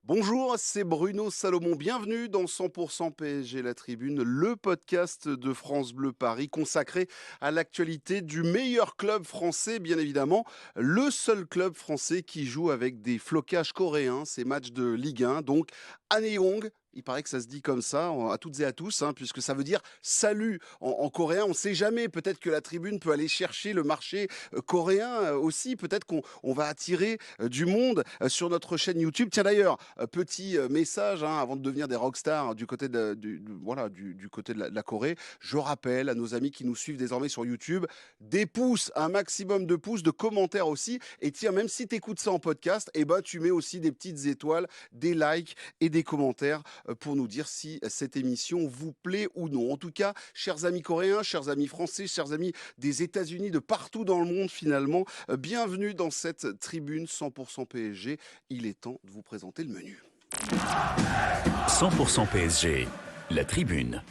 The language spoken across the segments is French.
Bonjour, c'est Bruno Salomon. Bienvenue dans 100% PSG La Tribune, le podcast de France Bleu Paris consacré à l'actualité du meilleur club français, bien évidemment. Le seul club français qui joue avec des flocages coréens, ces matchs de Ligue 1. Donc, Annyeong. Il paraît que ça se dit comme ça, à toutes et à tous, puisque ça veut dire salut en coréen. On ne sait jamais, peut-être que la tribune peut aller chercher le marché coréen aussi. Peut-être qu'on va attirer du monde sur notre chaîne YouTube. Tiens d'ailleurs, petit message avant de devenir des rockstars du côté du côté de la Corée. Je rappelle à nos amis qui nous suivent désormais sur YouTube, des pouces, un maximum de pouces, de commentaires aussi. Et tiens, même si tu écoutes ça en podcast, tu mets aussi des petites étoiles, des likes et des commentaires pour nous dire si cette émission vous plaît ou non. En tout cas, chers amis coréens, chers amis français, chers amis des États-Unis, de partout dans le monde finalement, bienvenue dans cette tribune 100% PSG. Il est temps de vous présenter le menu. 100% PSG, la tribune.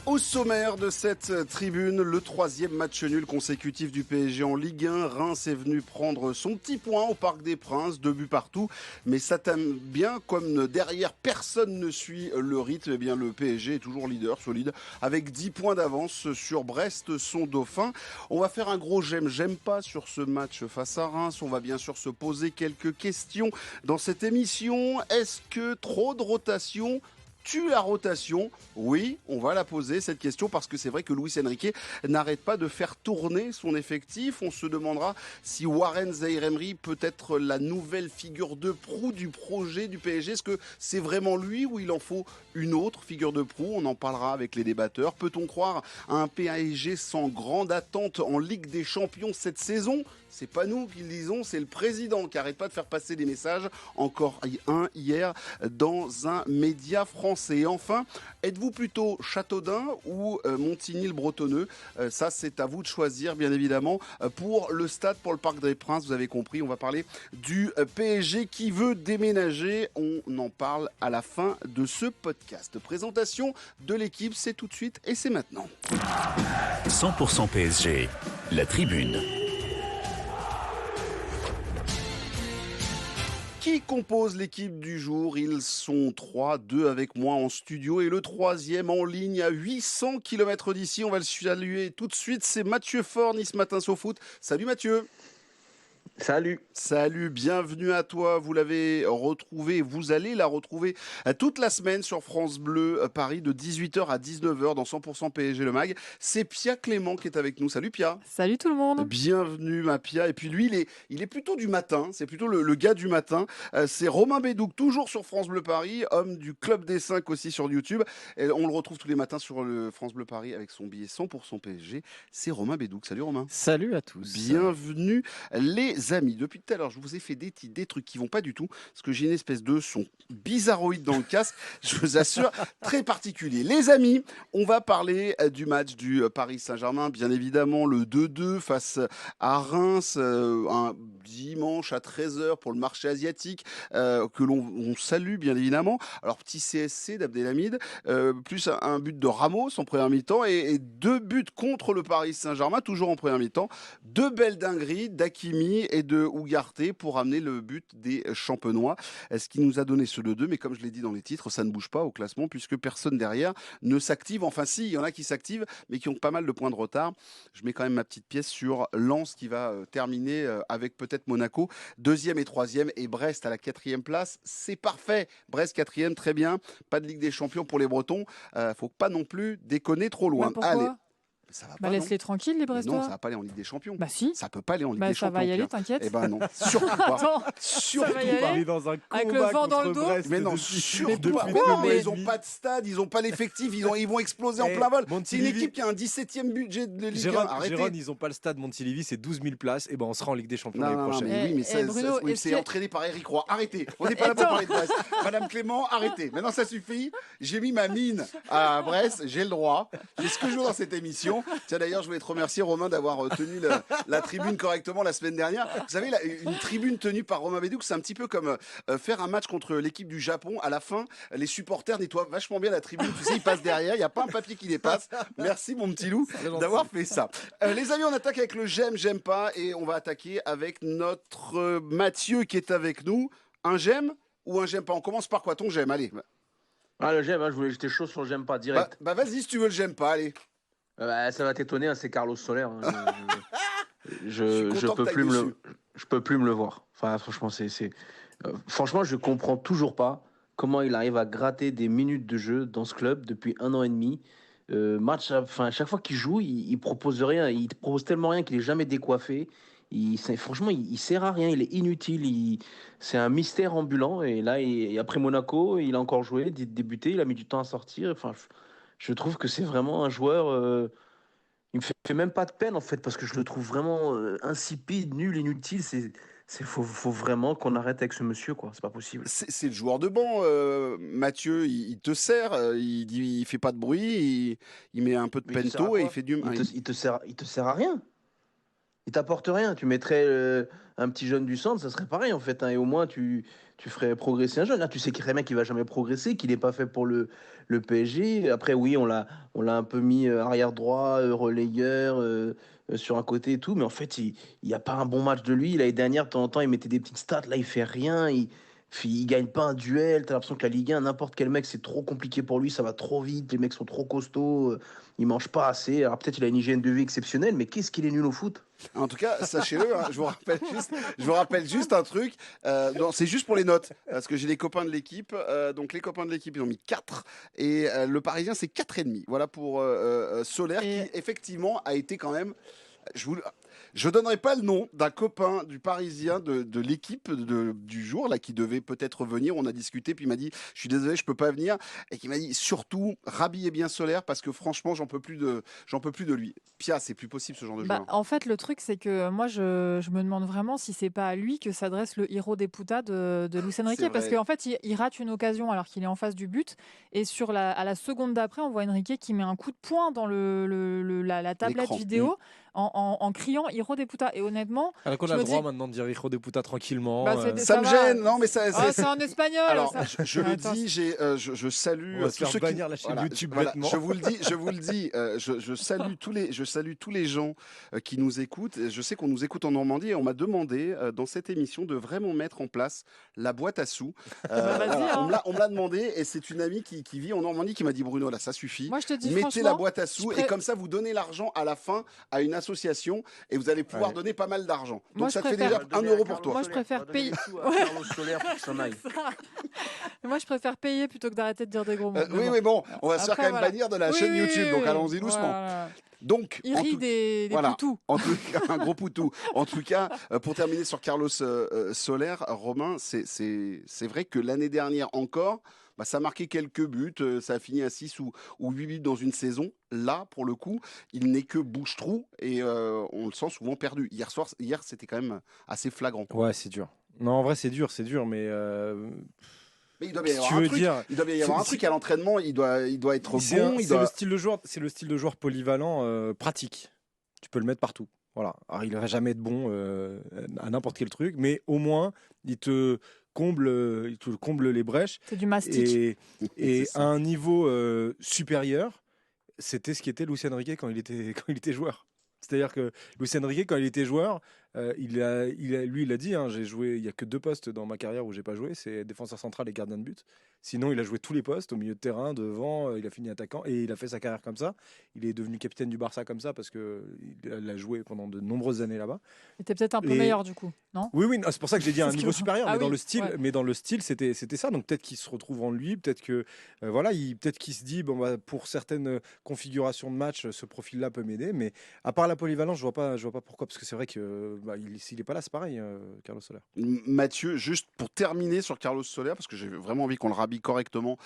Au sommaire de cette tribune, le troisième match nul consécutif du PSG en Ligue 1. Reims est venu prendre son petit point au Parc des Princes, 2 buts partout. Mais ça t'aime bien, comme derrière personne ne suit le rythme, eh bien le PSG est toujours leader, solide, avec 10 points d'avance sur Brest, son dauphin. On va faire un gros j'aime pas sur ce match face à Reims. On va bien sûr se poser quelques questions dans cette émission. Est-ce que trop de rotation tue la rotation? Oui, on va la poser cette question parce que c'est vrai que Luis Enrique n'arrête pas de faire tourner son effectif. On se demandera si Warren Zaïre-Emery peut être la nouvelle figure de proue du projet du PSG. Est-ce que c'est vraiment lui ou il en faut une autre figure de proue? On en parlera avec les débatteurs. Peut-on croire à un PSG sans grande attente en Ligue des Champions cette saison? C'est pas nous qui le disons, c'est le président qui arrête pas de faire passer des messages. Encore un hier dans un média français. Et enfin, êtes-vous plutôt Châteaudun ou Montigny-le-Bretonneux? Ça, c'est à vous de choisir, bien évidemment. Pour le stade, pour le Parc des Princes, vous avez compris, on va parler du PSG qui veut déménager. On en parle à la fin de ce podcast. Présentation de l'équipe, c'est tout de suite et c'est maintenant. 100% PSG, la tribune. Qui compose l'équipe du jour? Ils sont 3, 2 avec moi en studio et le troisième en ligne à 800 km d'ici. On va le saluer tout de suite, c'est Mathieu Faure, Nice Matin SoFoot. Salut Mathieu. Salut. Salut, bienvenue à toi. Vous l'avez retrouvée, vous allez la retrouver toute la semaine sur France Bleu Paris de 18h à 19h dans 100% PSG Le Mag. C'est Pia Clément qui est avec nous. Salut Pia. Salut tout le monde. Bienvenue ma Pia. Et puis lui, il est plutôt du matin, c'est plutôt le gars du matin. C'est Romain Bédouc, toujours sur France Bleu Paris, homme du Club des 5 aussi sur YouTube. Et on le retrouve tous les matins sur le France Bleu Paris avec son billet 100% PSG. C'est Romain Bédouc. Salut Romain. Salut à tous. Bienvenue les amis. Depuis tout à l'heure, je vous ai fait des trucs qui vont pas du tout, parce que j'ai une espèce de son bizarroïde dans le casque, je vous assure, très particulier. Les amis, on va parler du match du Paris Saint-Germain, bien évidemment, le 2-2 face à Reims, un dimanche à 13h pour le marché asiatique, que l'on salue, bien évidemment. Alors, petit CSC d'Abdelhamid, plus un but de Ramos en première mi-temps, et 2 buts contre le Paris Saint-Germain, toujours en première mi-temps. 2 belles dingueries d'Hakimi et de Ugarte pour amener le but des Champenois. Ce qui nous a donné ce 2-2, mais comme je l'ai dit dans les titres, ça ne bouge pas au classement puisque personne derrière ne s'active. Enfin si, il y en a qui s'activent, mais qui ont pas mal de points de retard. Je mets quand même ma petite pièce sur Lens qui va terminer avec peut-être Monaco, 2e et 3e, et Brest à la 4e place. C'est parfait. Brest 4e, très bien. Pas de Ligue des Champions pour les Bretons. Faut pas non plus déconner trop loin. Pourquoi? Allez. Ça va pas, laisse-les tranquilles, les mais Brestois. non, ça va pas aller en Ligue des Champions. Bah si. Ça peut pas aller en Ligue des Ça Champions. va y aller, Pierre. t'inquiète. Eh ben non, surtout pas. Attends, Surtout ça va y pas. aller. Dans un Avec combat le vent dans le contre dos. Brest Mais non, depuis- surtout pas. pourquoi Mais non, Mais- ils ont pas de stade, ils ont pas l'effectif, ils vont exploser en Eh, plein vol. C'est une Montilivi- équipe qui a un 17e budget de Ligue 1. Gérone, Arrêtez. ils ont pas le stade Montilivi, c'est 12 000 places. Et ben on sera en Ligue des Champions l'année Non, prochaine. mais oui, mais Eh, Bruno, oui, est-ce c'est que- entraîné par Eric Roy. Arrêtez. On n'est pas là pour Attends. parler de Brest. Madame Clément, arrêtez. Maintenant, ça suffit. J'ai mis ma mine à Brest. J'ai le droit. J'ai ce que je veux dans cette émission. correctement. Tiens, d'ailleurs, je voulais te remercier, Romain, d'avoir tenu la tribune correctement la semaine dernière. Vous savez, une tribune tenue par Romain Bédoux, c'est un petit peu comme faire un match contre l'équipe du Japon. À la fin, les supporters nettoient vachement bien la tribune. Tu sais, ils passent derrière, il n'y a pas un papier qui dépasse. Merci, mon petit loup, d'avoir fait ça. Les amis, on attaque avec le j'aime pas, et on va attaquer avec notre Mathieu qui est avec nous. Un j'aime ou un j'aime pas? On commence par quoi? Ton j'aime, allez. Ah, le j'aime, hein, j'étais chaud sur le j'aime pas direct. Bah vas-y, si tu veux le j'aime pas, allez. Ça va t'étonner, hein, c'est Carlos Soler. Hein. Je Je peux plus me le voir. Enfin, franchement, franchement, je comprends toujours pas comment il arrive à gratter des minutes de jeu dans ce club depuis 1 an et demi. Chaque fois qu'il joue, il propose rien. Il propose tellement rien qu'il est jamais décoiffé. Franchement, il sert à rien. Il est inutile. C'est un mystère ambulant. Et là, après Monaco, il a encore joué, débuté. Il a mis du temps à sortir. Enfin, je trouve que c'est vraiment un joueur. Il me fait même pas de peine en fait parce que je le trouve vraiment insipide, nul, inutile. Faut vraiment qu'on arrête avec ce monsieur, quoi. C'est pas possible. C'est le joueur de banc, Mathieu. Il te sert, il fait pas de bruit, il met un peu de pento et il fait du. Il te sert à rien. Il t'apporte rien. Tu mettrais un petit jeune du centre, ça serait pareil en fait. Hein, et au moins tu ferais progresser un jeune. Là, tu sais très bien qu'il va jamais progresser, qu'il n'est pas fait pour le PSG. Après, oui, on l'a un peu mis arrière droit, relayeur sur un côté et tout, mais en fait, il n'y a pas un bon match de lui. L'année dernière, de temps en temps, il mettait des petites stats. Là, il fait rien. Il gagne pas un duel. T'as l'impression que la Ligue 1, n'importe quel mec, c'est trop compliqué pour lui. Ça va trop vite. Les mecs sont trop costauds. Il mange pas assez. Alors peut-être il a une hygiène de vie exceptionnelle, mais qu'est-ce qu'il est nul au foot. En tout cas, sachez-le, hein, je vous rappelle juste un truc. Non, c'est juste pour les notes, parce que j'ai les copains de l'équipe. Donc les copains de l'équipe, ils ont mis 4 et le Parisien, c'est 4,5. Voilà pour Soler, qui effectivement a été quand même. Je donnerai pas le nom d'un copain du Parisien de l'équipe du jour là qui devait peut-être venir. On a discuté, puis il m'a dit je suis désolé, je peux pas venir, et qui m'a dit surtout rhabillez bien Solaire parce que franchement j'en peux plus de lui. Pia, c'est plus possible ce genre de joueur. En fait, le truc c'est que moi je me demande vraiment si c'est pas à lui que s'adresse le héros des putas de Luis Enrique, parce qu'en fait il rate une occasion alors qu'il est en face du but, et à la seconde d'après on voit Enrique qui met un coup de poing dans la tablette vidéo. En criant Hiro des putas. Et honnêtement, alors qu'on a le droit maintenant de dire Hiro des putas tranquillement. Ça me gêne, non mais ça. C'est en espagnol. Alors, je le dis, je salue. On va se faire bannir la chaîne YouTube bêtement. Je vous le dis, je salue tous les gens qui nous écoutent. Je sais qu'on nous écoute en Normandie et on m'a demandé dans cette émission de vraiment mettre en place la boîte à sous. On me l'a demandé, et c'est une amie qui vit en Normandie qui m'a dit Bruno, là ça suffit. Moi, je te dis, mettez la boîte à sous et comme ça vous donnez l'argent à la fin à une association et vous allez pouvoir donner pas mal d'argent. Donc ça te fait déjà 1 euro pour toi. Moi je préfère payer. Moi je préfère payer plutôt que d'arrêter de dire des gros mots. Oui, mais bon, on va se faire quand même bannir de la chaîne YouTube, donc allons-y doucement. Voilà. Donc, il rit des poutous. En tout cas, un gros poutou. En tout cas, pour terminer sur Carlos Soler, Romain, c'est vrai que l'année dernière encore, ça a marqué quelques buts, ça a fini à 6 ou 8 buts dans une saison. Là, pour le coup, il n'est que bouche-trou et on le sent souvent perdu. Hier, c'était quand même assez flagrant. Ouais, c'est dur. Non, en vrai, c'est dur, mais... Mais il doit bien y avoir un truc. Il doit bien y avoir un truc à l'entraînement. Il doit être bon. C'est le style de joueur polyvalent, pratique. Tu peux le mettre partout. Voilà. Alors, il va jamais être bon à n'importe quel truc, mais au moins il te comble les brèches. C'est du mastic. Et à un niveau supérieur, c'était ce qui était Luis Enrique quand il était joueur. C'est-à-dire que Luis Enrique, quand il était joueur, lui, il a dit, j'ai joué, il n'y a que 2 postes dans ma carrière où j'ai pas joué, c'est défenseur central et gardien de but. Sinon, il a joué tous les postes, au milieu de terrain, devant, il a fini attaquant, et il a fait sa carrière comme ça. Il est devenu capitaine du Barça comme ça, parce qu'il a joué pendant de nombreuses années là-bas. Il était peut-être un peu meilleur du coup, non ? Oui, c'est pour ça que j'ai dit à un niveau supérieur, mais dans le style, c'était ça. Donc peut-être qu'il se retrouve en lui, peut-être que peut-être qu'il se dit, pour certaines configurations de match, ce profil-là peut m'aider, mais à part la polyvalence, je vois pas pourquoi, parce que c'est vrai que s'il n'est pas là, c'est pareil, Carlos Soler. Mathieu, juste pour terminer sur Carlos Soler, parce que j'ai vraiment envie qu'on le rhabille correctement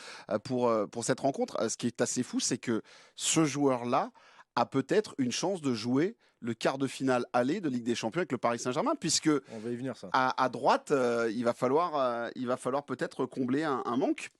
pour cette rencontre, ce qui est assez fou, c'est que ce joueur-là a peut-être une chance de jouer le quart de finale aller de Ligue des Champions avec le Paris Saint-Germain, puisque on va y venir, ça. À droite, il va falloir peut-être combler un manque.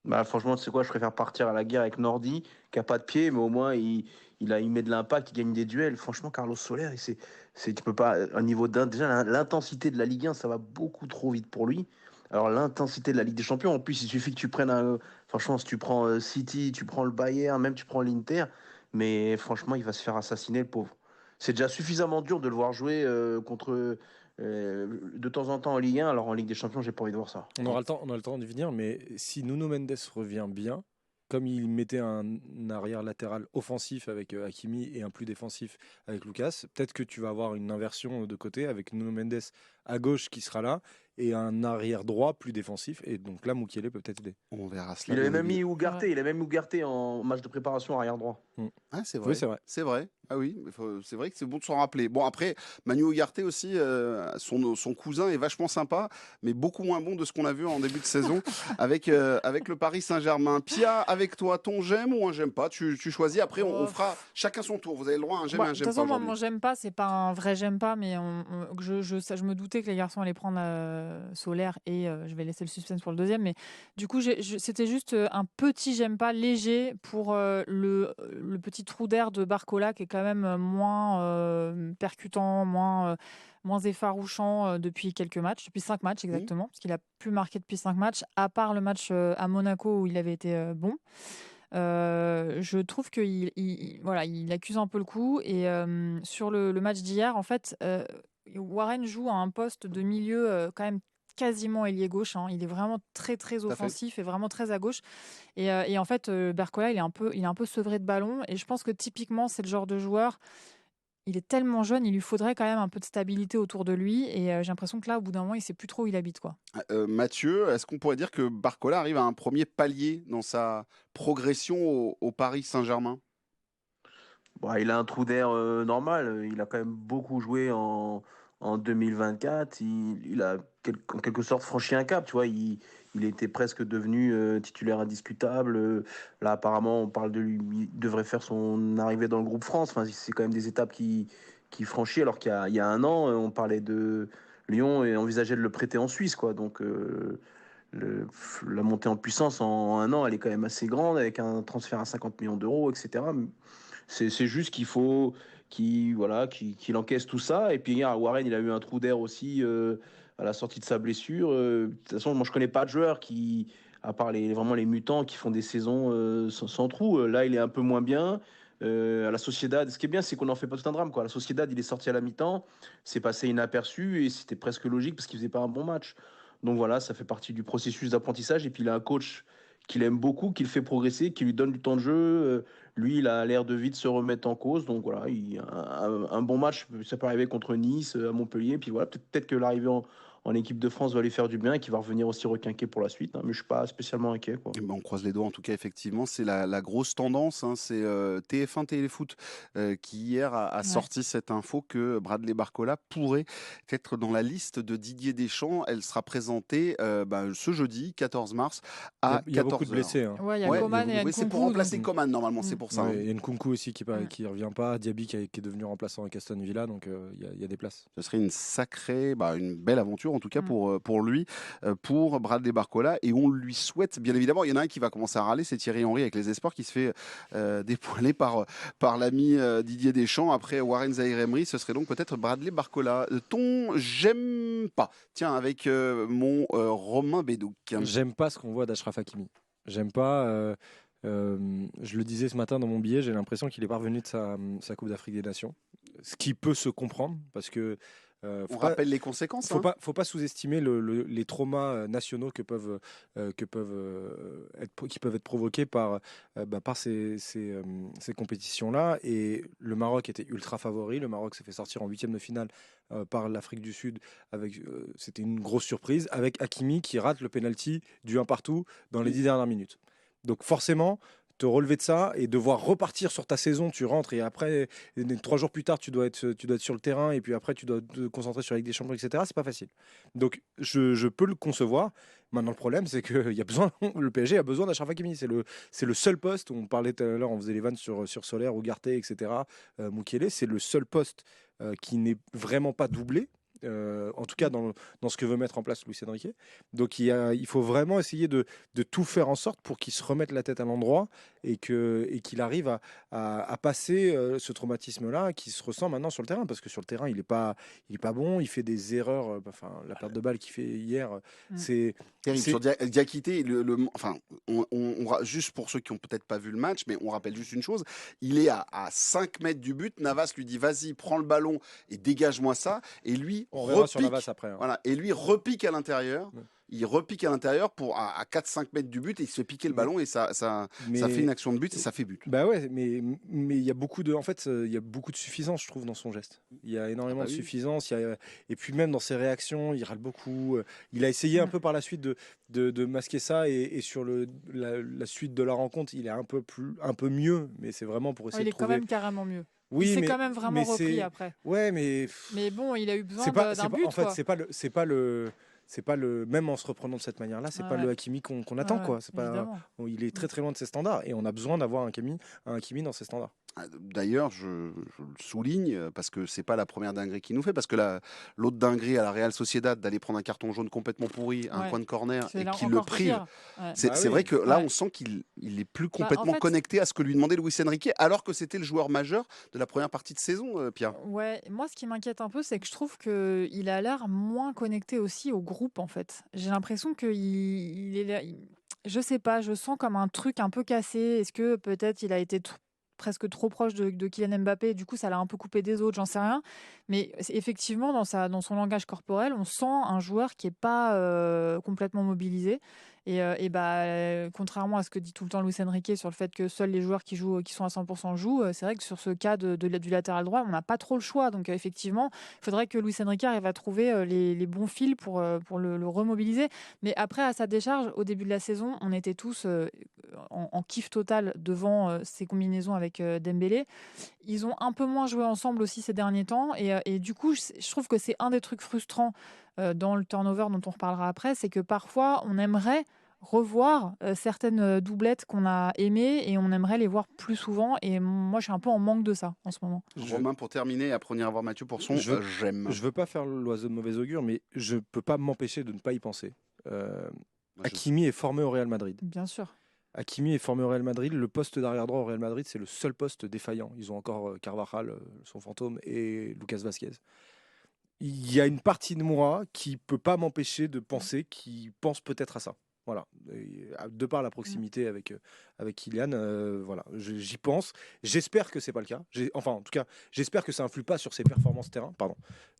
Bah, franchement, tu sais quoi, je préfère partir à la guerre avec Nordi, qui a pas de pied, mais au moins il met de l'impact, il gagne des duels. Franchement, Carlos Soler, tu peux pas, un niveau déjà l'intensité de la Ligue 1, ça va beaucoup trop vite pour lui. Alors l'intensité de la Ligue des Champions, en plus, il suffit que tu prennes franchement, si tu prends City, tu prends le Bayern, même tu prends l'Inter, mais franchement, il va se faire assassiner, le pauvre. C'est déjà suffisamment dur de le voir jouer contre de temps en temps en Ligue 1, alors en Ligue des Champions, j'ai pas envie de voir ça. On aura le temps d'y venir, mais si Nuno Mendes revient bien, comme il mettait un arrière latéral offensif avec Hakimi et un plus défensif avec Lucas, peut-être que tu vas avoir une inversion de côté avec Nuno Mendes à gauche qui sera là et un arrière droit plus défensif. Et donc là, Mukiele peut peut-être aider. On verra cela. Il avait même mis Ugarte, en match de préparation arrière droit. Ah, c'est vrai. Oui, c'est vrai. C'est vrai. Ah oui, c'est vrai que c'est bon de s'en rappeler. Bon, après, Manu Ugarte aussi, son cousin est vachement sympa, mais beaucoup moins bon de ce qu'on a vu en début de saison avec le Paris Saint-Germain. Pia, avec toi, ton j'aime ou un j'aime pas, tu choisis. Après, on fera chacun son tour. Vous avez le droit à un j'aime et un j'aime pas. De toute façon, moi, aujourd'hui. mon j'aime pas, c'est pas un vrai j'aime pas, mais je me doutais que les garçons allaient prendre Solaire et je vais laisser le suspense pour le deuxième. Mais du coup, c'était juste un petit j'aime pas léger pour le petit trou d'air de Barcola qui est quand même moins percutant, moins effarouchant depuis quelques matchs, depuis 5 matchs exactement, parce qu'il a plus marqué depuis 5 matchs, à part le match à Monaco où il avait été bon. Je trouve voilà, il accuse un peu le coup. Et sur le match d'hier, en fait, Warren joue à un poste de milieu quand même quasiment ailier gauche. Hein. Il est vraiment très très offensif et vraiment très à gauche. Et en fait, Barcola, il est un peu sevré de ballon. Et je pense que typiquement, c'est le genre de joueur. Il est tellement jeune, il lui faudrait quand même un peu de stabilité autour de lui. Et j'ai l'impression que là, au bout d'un moment, il sait plus trop où il habite, quoi. Mathieu, est-ce qu'on pourrait dire que Barcola arrive à un premier palier dans sa progression au Paris Saint-Germain? Bon, il a un trou d'air normal. Il a quand même beaucoup joué en 2024. Il a en quelque sorte franchi un cap. Tu vois, il était presque devenu titulaire indiscutable. Là, apparemment, on parle de lui. Il devrait faire son arrivée dans le groupe France. Enfin, c'est quand même des étapes qui franchit. Alors qu'il y a un an, on parlait de Lyon et envisageait de le prêter en Suisse, quoi. Donc, la montée en puissance en un an, elle est quand même assez grande avec un transfert à 50 millions d'euros, etc. C'est juste qu'il faut qu'il encaisse tout ça. Et puis hier, Warren, il a eu un trou d'air aussi à la sortie de sa blessure. De toute façon, moi, je connais pas de joueurs à part vraiment les mutants, qui font des saisons sans trou. Là, il est un peu moins bien. À la Sociedad, ce qui est bien, c'est qu'on n'en fait pas tout un drame, quoi. À la Sociedad, il est sorti à la mi-temps, c'est passé inaperçu et c'était presque logique parce qu'il faisait pas un bon match. Donc voilà, ça fait partie du processus d'apprentissage. Et puis il a un coach qu'il aime beaucoup, qui le fait progresser, qui lui donne du temps de jeu. Lui, il a l'air de vite se remettre en cause. Donc voilà, un bon match, ça peut arriver contre Nice, à Montpellier. Puis voilà, peut-être que l'arrivée en équipe de France va lui faire du bien et qu'il va revenir aussi requinquer pour la suite. Hein, mais je suis pas spécialement inquiet, quoi. Eh ben, on croise les doigts, en tout cas, effectivement, c'est la grosse tendance. Hein, c'est TF1 Téléfoot qui, hier, a sorti cette info que Bradley Barcola pourrait être dans la liste de Didier Deschamps. Elle sera présentée ce jeudi, 14 mars, à 14h. Il y a beaucoup de blessés. Hein. Ouais, il y a Coman et Nkunku. Oui, c'est pour remplacer Coman, normalement, c'est pour ça. Il y a Nkunku aussi qui ne revient pas, Diaby qui est devenu remplaçant avec Aston Villa, donc il y a des places. Ce serait une belle aventure, en tout cas, pour lui, pour Bradley Barcola, et on lui souhaite, bien évidemment. Il y en a un qui va commencer à râler, c'est Thierry Henry avec les Espoirs, qui se fait dépoiler par l'ami Didier Deschamps. Après Warren Zaïre-Emery, ce serait donc peut-être Bradley Barcola. Ton j'aime pas, tiens, avec mon Romain Bédouc. J'aime pas ce qu'on voit d'Achraf Hakimi. J'aime pas. Je le disais ce matin dans mon billet, j'ai l'impression qu'il est parvenu de sa Coupe d'Afrique des Nations, ce qui peut se comprendre parce que on rappelle les conséquences. Faut pas sous-estimer les traumas nationaux qui peuvent être provoqués par ces compétitions-là. Et le Maroc était ultra favori. Le Maroc s'est fait sortir en huitième de finale par l'Afrique du Sud. C'était une grosse surprise avec Hakimi qui rate le penalty du 1 partout dans les 10 dernières minutes. Donc forcément, te relever de ça et devoir repartir sur ta saison, tu rentres et après 3 jours plus tard tu dois être sur le terrain et puis après tu dois te concentrer sur la Ligue des Champions, etc. C'est pas facile. Donc je peux le concevoir. Maintenant le problème c'est que le PSG a besoin d'Achraf Hakimi. C'est le seul poste. On parlait tout à l'heure, on faisait les vannes sur Solaire, Ugarte, etc. Mukiele, c'est le seul poste qui n'est vraiment pas doublé. en tout cas dans ce que veut mettre en place Luis Enrique. Donc il faut vraiment essayer de tout faire en sorte pour qu'il se remette la tête à l'endroit et qu'il arrive à passer ce traumatisme-là qui se ressent maintenant sur le terrain, parce que sur le terrain il est pas bon, il fait des erreurs, la perte de balle qu'il fait hier, c'est terrible. Sur Diakité, juste pour ceux qui n'ont peut-être pas vu le match, mais on rappelle juste une chose, il est à 5 mètres du but, Navas lui dit vas-y, prends le ballon et dégage-moi ça, et lui on verra sur Navas après, hein. Voilà, et lui repique à l'intérieur. Ouais. Il repique à l'intérieur à 4-5 mètres du but et il se fait piquer le ballon et ça fait une action de but et ça fait but. Bah ouais, mais il y a beaucoup de suffisance, je trouve, dans son geste. Il y a énormément de suffisance. Et puis même dans ses réactions, il râle beaucoup. Il a essayé un peu par la suite de masquer ça et sur la suite de la rencontre, il est un peu mieux, mais c'est vraiment pour essayer de trouver. Il est quand même carrément mieux. Oui, il s'est quand même vraiment repris après. Ouais, mais bon, il a eu besoin d'un but. En fait, c'est pas le même en se reprenant de cette manière-là, c'est pas le Hakimi qu'on attend, quoi. C'est pas, il est très très loin de ses standards et on a besoin d'avoir un Hakimi dans ses standards. D'ailleurs, je le souligne parce que c'est pas la première dinguerie qu'il nous fait, parce que l'autre dinguerie à la Real Sociedad d'aller prendre un carton jaune complètement pourri à un coin de corner et qu'il le prive. C'est vrai que là, on sent qu'il est plus complètement connecté à ce que lui demandait Luis Enrique, alors que c'était le joueur majeur de la première partie de saison, Pierre. Ouais, moi, ce qui m'inquiète un peu, c'est que je trouve qu'il a l'air moins connecté aussi au groupe, en fait. J'ai l'impression qu'il est là. Je sais pas, je sens comme un truc un peu cassé. Est-ce que peut-être il a été presque trop proche de Kylian Mbappé, et du coup ça l'a un peu coupé des autres, j'en sais rien, mais effectivement dans son langage corporel on sent un joueur qui est pas complètement mobilisé et contrairement à ce que dit tout le temps Luis Enrique sur le fait que seuls les joueurs qui sont à 100% jouent, c'est vrai que sur ce cas du latéral droit on n'a pas trop le choix, donc effectivement il faudrait que Luis Enrique arrive à trouver les bons fils pour le remobiliser, mais après à sa décharge au début de la saison on était tous en kiff total devant ces combinaisons avec Dembélé. Ils ont un peu moins joué ensemble aussi ces derniers temps et du coup je trouve que c'est un des trucs frustrants dans le turnover dont on reparlera après, c'est que parfois on aimerait revoir certaines doublettes qu'on a aimées et on aimerait les voir plus souvent, et moi je suis un peu en manque de ça en ce moment. Romain, pour terminer, après on ira voir Mathieu pour son j'aime. Je veux pas faire l'oiseau de mauvais augure, mais je peux pas m'empêcher de ne pas y penser. Hakimi est formé au Real Madrid. Bien sûr. Hakimi est formé au Real Madrid. Le poste d'arrière droit au Real Madrid, c'est le seul poste défaillant. Ils ont encore Carvajal, son fantôme, et Lucas Vazquez. Il y a une partie de moi qui peut pas m'empêcher de penser qu'il pense peut-être à ça. Voilà, de par la proximité avec Kylian, voilà, j'y pense. J'espère que c'est pas le cas. Enfin, en tout cas, j'espère que ça influe pas sur ses performances terrain. Pardon.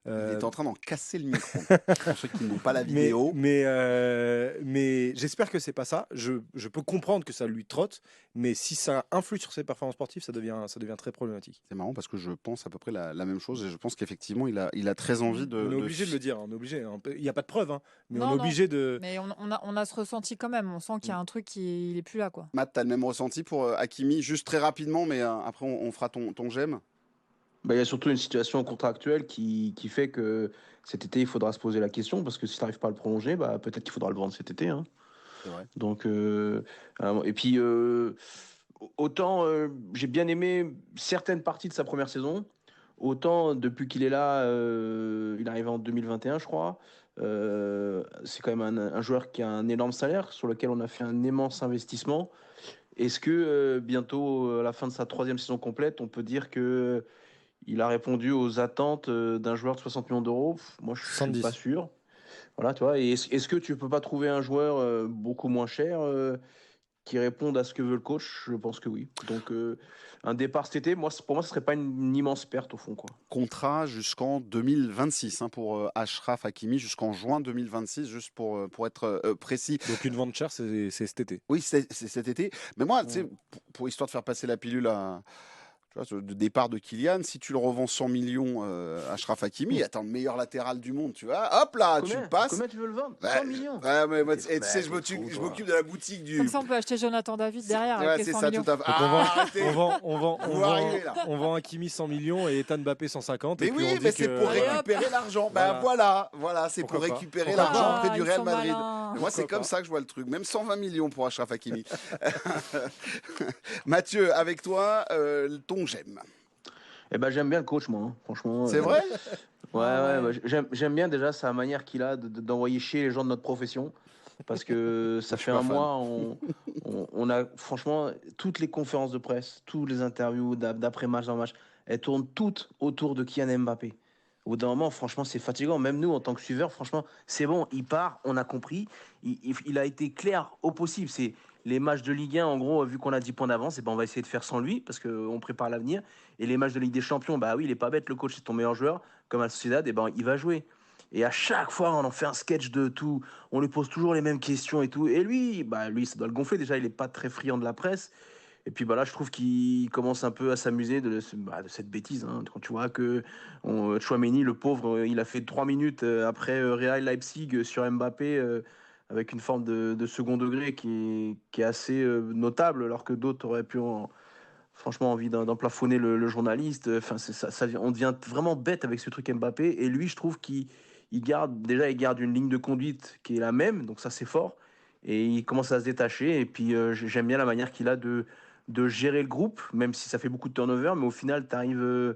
Il est en train d'en casser le micro. Pour ceux qui n'ont pas la vidéo. Mais j'espère que c'est pas ça. Je peux comprendre que ça lui trotte, mais si ça influe sur ses performances sportives, ça devient très problématique. C'est marrant parce que je pense à peu près la même chose et je pense qu'effectivement il a très envie de. On est obligé de le dire. On est obligé. Il n'y a pas de preuve, hein, mais on est obligé de. Mais on a ce ressenti quand même. On sent qu'il y a un truc qui est plus là, quoi. Matt, t'as le même ressenti pour Hakimi, juste très rapidement, mais après on fera ton j'aime. Il y a surtout une situation contractuelle qui fait que cet été, il faudra se poser la question, parce que si tu n'arrives pas à le prolonger, peut-être qu'il faudra le vendre cet été. Hein. C'est vrai. Donc, et puis, autant j'ai bien aimé certaines parties de sa première saison, autant depuis qu'il est là, il est arrivé en 2021, je crois. C'est quand même un joueur qui a un énorme salaire, sur lequel on a fait un immense investissement. Est-ce que bientôt, à la fin de sa 3e saison complète, on peut dire que il a répondu aux attentes d'un joueur de 60 millions d'euros? Moi, je ne suis pas sûr. Voilà, tu vois. Et est-ce que tu ne peux pas trouver un joueur beaucoup moins cher qui réponde à ce que veut le coach? Je pense que oui. Donc, un départ cet été, pour moi, ce ne serait pas une immense perte au fond, quoi. Contrat jusqu'en 2026 pour Achraf Hakimi, jusqu'en juin 2026, juste pour être précis. Donc une vente chère, c'est cet été. Oui, c'est cet été. Mais moi, tu sais, pour histoire de faire passer la pilule à... Tu vois, le départ de Kylian, si tu le revends 100 millions à Achraf Hakimi, attends, le meilleur latéral du monde, tu vois, hop là, tu le passes. Combien tu veux le vendre? 100 millions. Ouais, mais moi, tu sais, je m'occupe de la boutique du... Comme ça, on peut acheter Jonathan David derrière avec les 100 ça, millions. tout à fait. On vend Hakimi 100 millions et Ethan Mbappé 150. Mais et puis oui, mais c'est pour récupérer l'argent. Voilà, c'est pour récupérer l'argent auprès du Real Madrid. Moi, c'est comme ça que je vois le truc. Même 120 millions pour Achraf Hakimi. Mathieu, avec toi, ton j'aime. Eh ben, j'aime bien le coach, moi, hein, franchement. C'est vrai? Ouais. J'aime bien déjà sa manière qu'il a d'envoyer chier les gens de notre profession. Parce que ça fait un mois, on a franchement toutes les conférences de presse, toutes les interviews d'après-match, dans match, elles tournent toutes autour de Kylian Mbappé. Au bout d'un moment, franchement, c'est fatigant. Même nous, en tant que suiveurs, franchement, c'est bon, il part, on a compris. Il a été clair au possible. C'est les matchs de Ligue 1, en gros, vu qu'on a 10 points d'avance, et ben on va essayer de faire sans lui parce qu'on prépare l'avenir. Et les matchs de Ligue des Champions, bah oui, il est pas bête, le coach, c'est ton meilleur joueur, comme à Sociedad, et ben il va jouer. Et à chaque fois, on en fait un sketch de tout. On lui pose toujours les mêmes questions et tout. Et lui, ça doit le gonfler. Déjà, il n'est pas très friand de la presse. Et puis là, je trouve qu'il commence un peu à s'amuser de cette bêtise. Hein. Quand tu vois que Tchouaméni, le pauvre, il a fait 3 minutes après Real Leipzig sur Mbappé avec une forme de second degré qui est assez notable, alors que d'autres auraient pu franchement envie d'en plafonner le journaliste. Enfin, on devient vraiment bête avec ce truc Mbappé. Et lui, je trouve qu'il garde une ligne de conduite qui est la même, donc ça c'est fort. Et il commence à se détacher. Et puis j'aime bien la manière qu'il a de gérer le groupe, même si ça fait beaucoup de turnover. Mais au final, tu arrives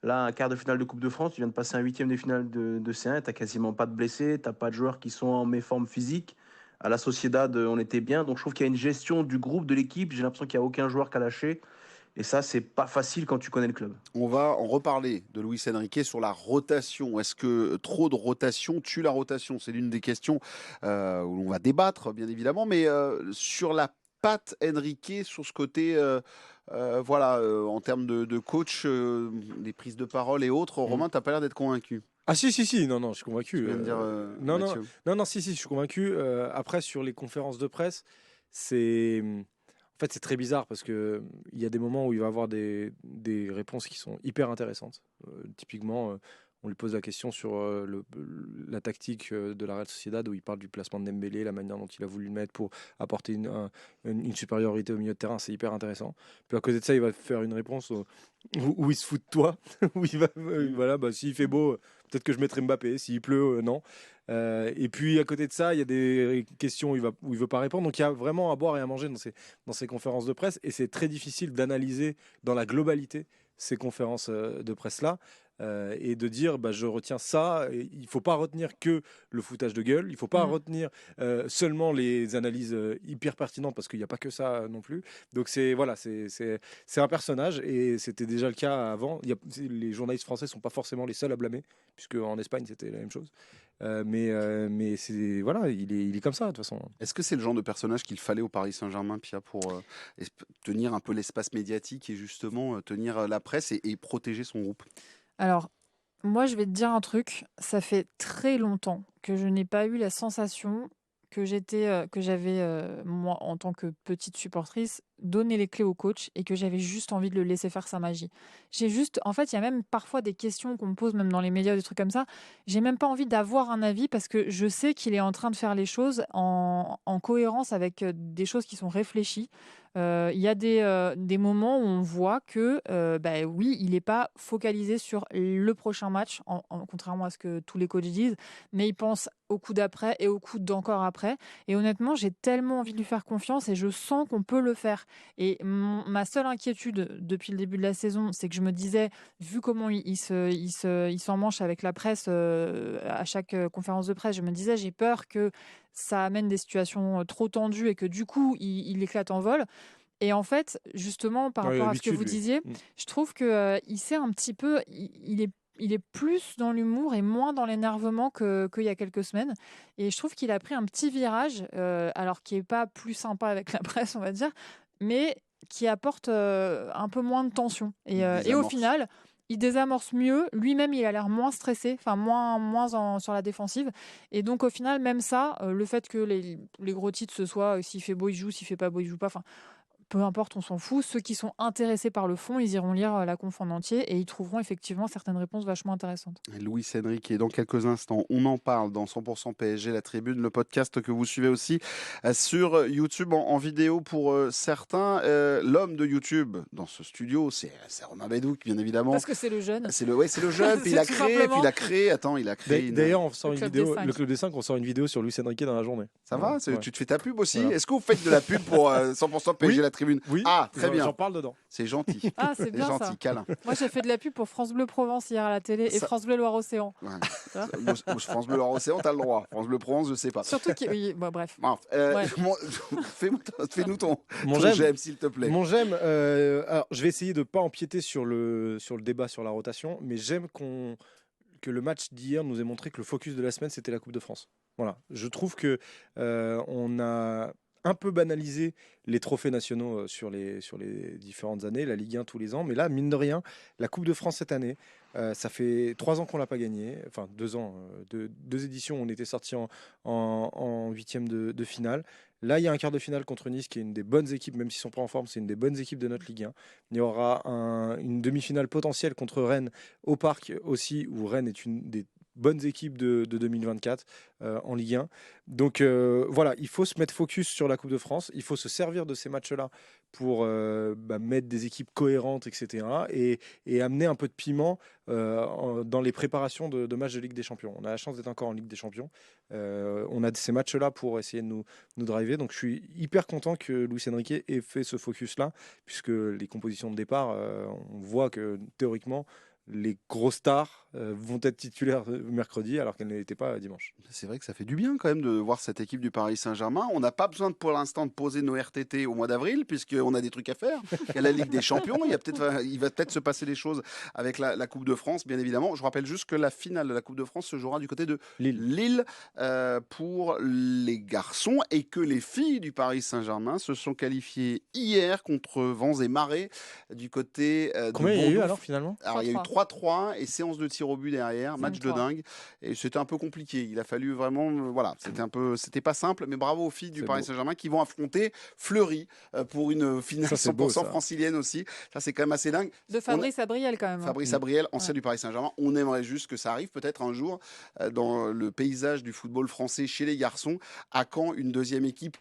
là à un quart de finale de Coupe de France, tu viens de passer un huitième de finale de C1, tu n'as quasiment pas de blessés, tu n'as pas de joueurs qui sont en méforme physique. À la Sociedad, on était bien. Donc je trouve qu'il y a une gestion du groupe, de l'équipe. J'ai l'impression qu'il n'y a aucun joueur qui a lâché. Et ça, c'est pas facile quand tu connais le club. On va en reparler de Luis Enrique sur la rotation. Est-ce que trop de rotation tue la rotation? C'est l'une des questions où on va débattre, bien évidemment. Mais sur la patte Enrique, sur ce côté, en termes de coach, des prises de parole et autres, Romain, tu n'as pas l'air d'être convaincu. Ah si, non, je suis convaincu. Tu viens de dire, non, si, je suis convaincu. Après, sur les conférences de presse, c'est... En fait, c'est très bizarre parce qu'il y a des moments où il va avoir des réponses qui sont hyper intéressantes. Typiquement, on lui pose la question sur la tactique de la Real Sociedad, où il parle du placement de Dembélé, la manière dont il a voulu le mettre pour apporter une supériorité au milieu de terrain. C'est hyper intéressant. Puis à côté de ça, il va faire une réponse où il se fout de toi, où il va, s'il fait beau, peut-être que je mettrai Mbappé, s'il pleut, non. Et puis à côté de ça, il y a des questions où il veut pas répondre. Donc il y a vraiment à boire et à manger dans ces conférences de presse, et c'est très difficile d'analyser dans la globalité ces conférences de presse là. Et de dire je retiens ça. Et il ne faut pas retenir que le foutage de gueule, il ne faut pas retenir seulement les analyses hyper pertinentes, parce qu'il n'y a pas que ça non plus. Donc c'est un personnage, et c'était déjà le cas avant. Les journalistes français ne sont pas forcément les seuls à blâmer, puisque en Espagne c'était la même chose. Mais c'est, il est comme ça de toute façon. Est-ce que c'est le genre de personnage qu'il fallait au Paris Saint-Germain, Pia, pour tenir un peu l'espace médiatique et justement tenir la presse et protéger son groupe? Alors, moi, je vais te dire un truc. Ça fait très longtemps que je n'ai pas eu la sensation que j'avais, moi, en tant que petite supportrice, donné les clés au coach et que j'avais juste envie de le laisser faire sa magie. En fait, il y a même parfois des questions qu'on me pose, même dans les médias, des trucs comme ça. J'ai même pas envie d'avoir un avis, parce que je sais qu'il est en train de faire les choses en cohérence avec des choses qui sont réfléchies. Il y a des moments où on voit que, oui, il n'est pas focalisé sur le prochain match, contrairement à ce que tous les coachs disent, mais il pense au coup d'après et au coup d'encore après. Et honnêtement, j'ai tellement envie de lui faire confiance, et je sens qu'on peut le faire. Et ma seule inquiétude depuis le début de la saison, c'est que je me disais, vu comment il s'en manche avec la presse à chaque conférence de presse, je me disais, j'ai peur que ça amène des situations trop tendues et que du coup, il éclate en vol. Et en fait, justement, par rapport à ce que vous disiez, je trouve qu'il sait un petit peu, il est plus dans l'humour et moins dans l'énervement qu'il y a quelques semaines. Et je trouve qu'il a pris un petit virage, alors qui n'est pas plus sympa avec la presse, on va dire, mais qui apporte un peu moins de tension. Et au final, il désamorce mieux. Lui-même, il a l'air moins stressé, enfin moins sur la défensive. Et donc, au final, même ça, le fait que les gros titres, ce soit s'il fait beau, il joue, s'il fait pas beau, il joue pas. Enfin, peu importe, on s'en fout. Ceux qui sont intéressés par le fond, ils iront lire la conf en entier et ils trouveront effectivement certaines réponses vachement intéressantes. Luis Enrique, dans quelques instants, on en parle dans 100% PSG, la tribune, le podcast que vous suivez aussi sur YouTube en vidéo pour certains. L'homme de YouTube dans ce studio, c'est Romain Bédouc, bien évidemment. Parce que c'est le jeune. C'est le jeune, puis il a créé. D'ailleurs, on sort une vidéo, le Club des 5, on sort une vidéo sur Luis Enrique dans la journée. Ça va, ouais. Tu te fais ta pub aussi. Voilà. Est-ce que vous faites de la pub pour 100% PSG, la tribune. Oui, Ah, très bien. J'en parle dedans. C'est gentil. Ah, c'est bien gentil, ça. câlin. Moi, j'ai fait de la pub pour France Bleu Provence hier à la télé et Ça- France Bleu Loire-Océan. Ouais. France Bleu Loire-Océan, t'as le droit. France Bleu Provence, je sais pas. Surtout qu'il. Oui, bon, bref. Bon, Ouais. fais-nous ton Mon j'aime, j'aime, s'il te plaît. Mon j'aime, alors, je vais essayer de ne pas empiéter sur le débat sur la rotation, mais j'aime que le match d'hier nous ait montré que le focus de la semaine, c'était la Coupe de France. Voilà. Je trouve que on a un peu banalisé les trophées nationaux sur les différentes années, la Ligue 1 tous les ans, mais là, mine de rien, la Coupe de France cette année, ça fait 3 ans qu'on l'a pas gagnée, enfin 2 ans, deux éditions, on était sortis en huitième de finale. Là, il y a un quart de finale contre Nice qui est une des bonnes équipes, même s'ils ne sont pas en forme, c'est une des bonnes équipes de notre Ligue 1. Il y aura une demi-finale potentielle contre Rennes au Parc aussi, où Rennes est une des bonnes équipes de 2024 en Ligue 1. Donc voilà, il faut se mettre focus sur la Coupe de France, il faut se servir de ces matchs-là pour mettre des équipes cohérentes, etc. Et amener un peu de piment dans les préparations de matchs de Ligue des Champions. On a la chance d'être encore en Ligue des Champions. On a ces matchs-là pour essayer de nous driver. Donc je suis hyper content que Luis Enrique ait fait ce focus-là, puisque les compositions de départ, on voit que théoriquement, les grosses stars vont être titulaires mercredi alors qu'elles ne l'étaient pas dimanche. C'est vrai que ça fait du bien quand même de voir cette équipe du Paris Saint-Germain. On n'a pas besoin pour l'instant de poser nos RTT au mois d'avril puisqu'on a des trucs à faire. Il y a la Ligue des Champions, il va peut-être se passer des choses avec la Coupe de France, bien évidemment. Je rappelle juste que la finale de la Coupe de France se jouera du côté de Lille pour les garçons et que les filles du Paris Saint-Germain se sont qualifiées hier contre vents et marées du côté de Combien il y a eu Bondoufle. alors finalement? Alors, il y a eu 3-3 et séance de tir au but derrière, match de 5-3. dingue. Et c'était un peu compliqué. Il a fallu vraiment, voilà, c'était pas simple, mais bravo aux filles du C'est Paris beau. Saint-Germain qui vont affronter Fleury pour une finale Ça, c'est 100% beau, ça. francilienne aussi. Ça, c'est quand même assez dingue. De Fabrice Abriel, quand même. Fabrice Abriel, ancien du Paris Saint-Germain. On aimerait juste que ça arrive peut-être un jour dans le paysage du football français chez les garçons. À quand une deuxième équipe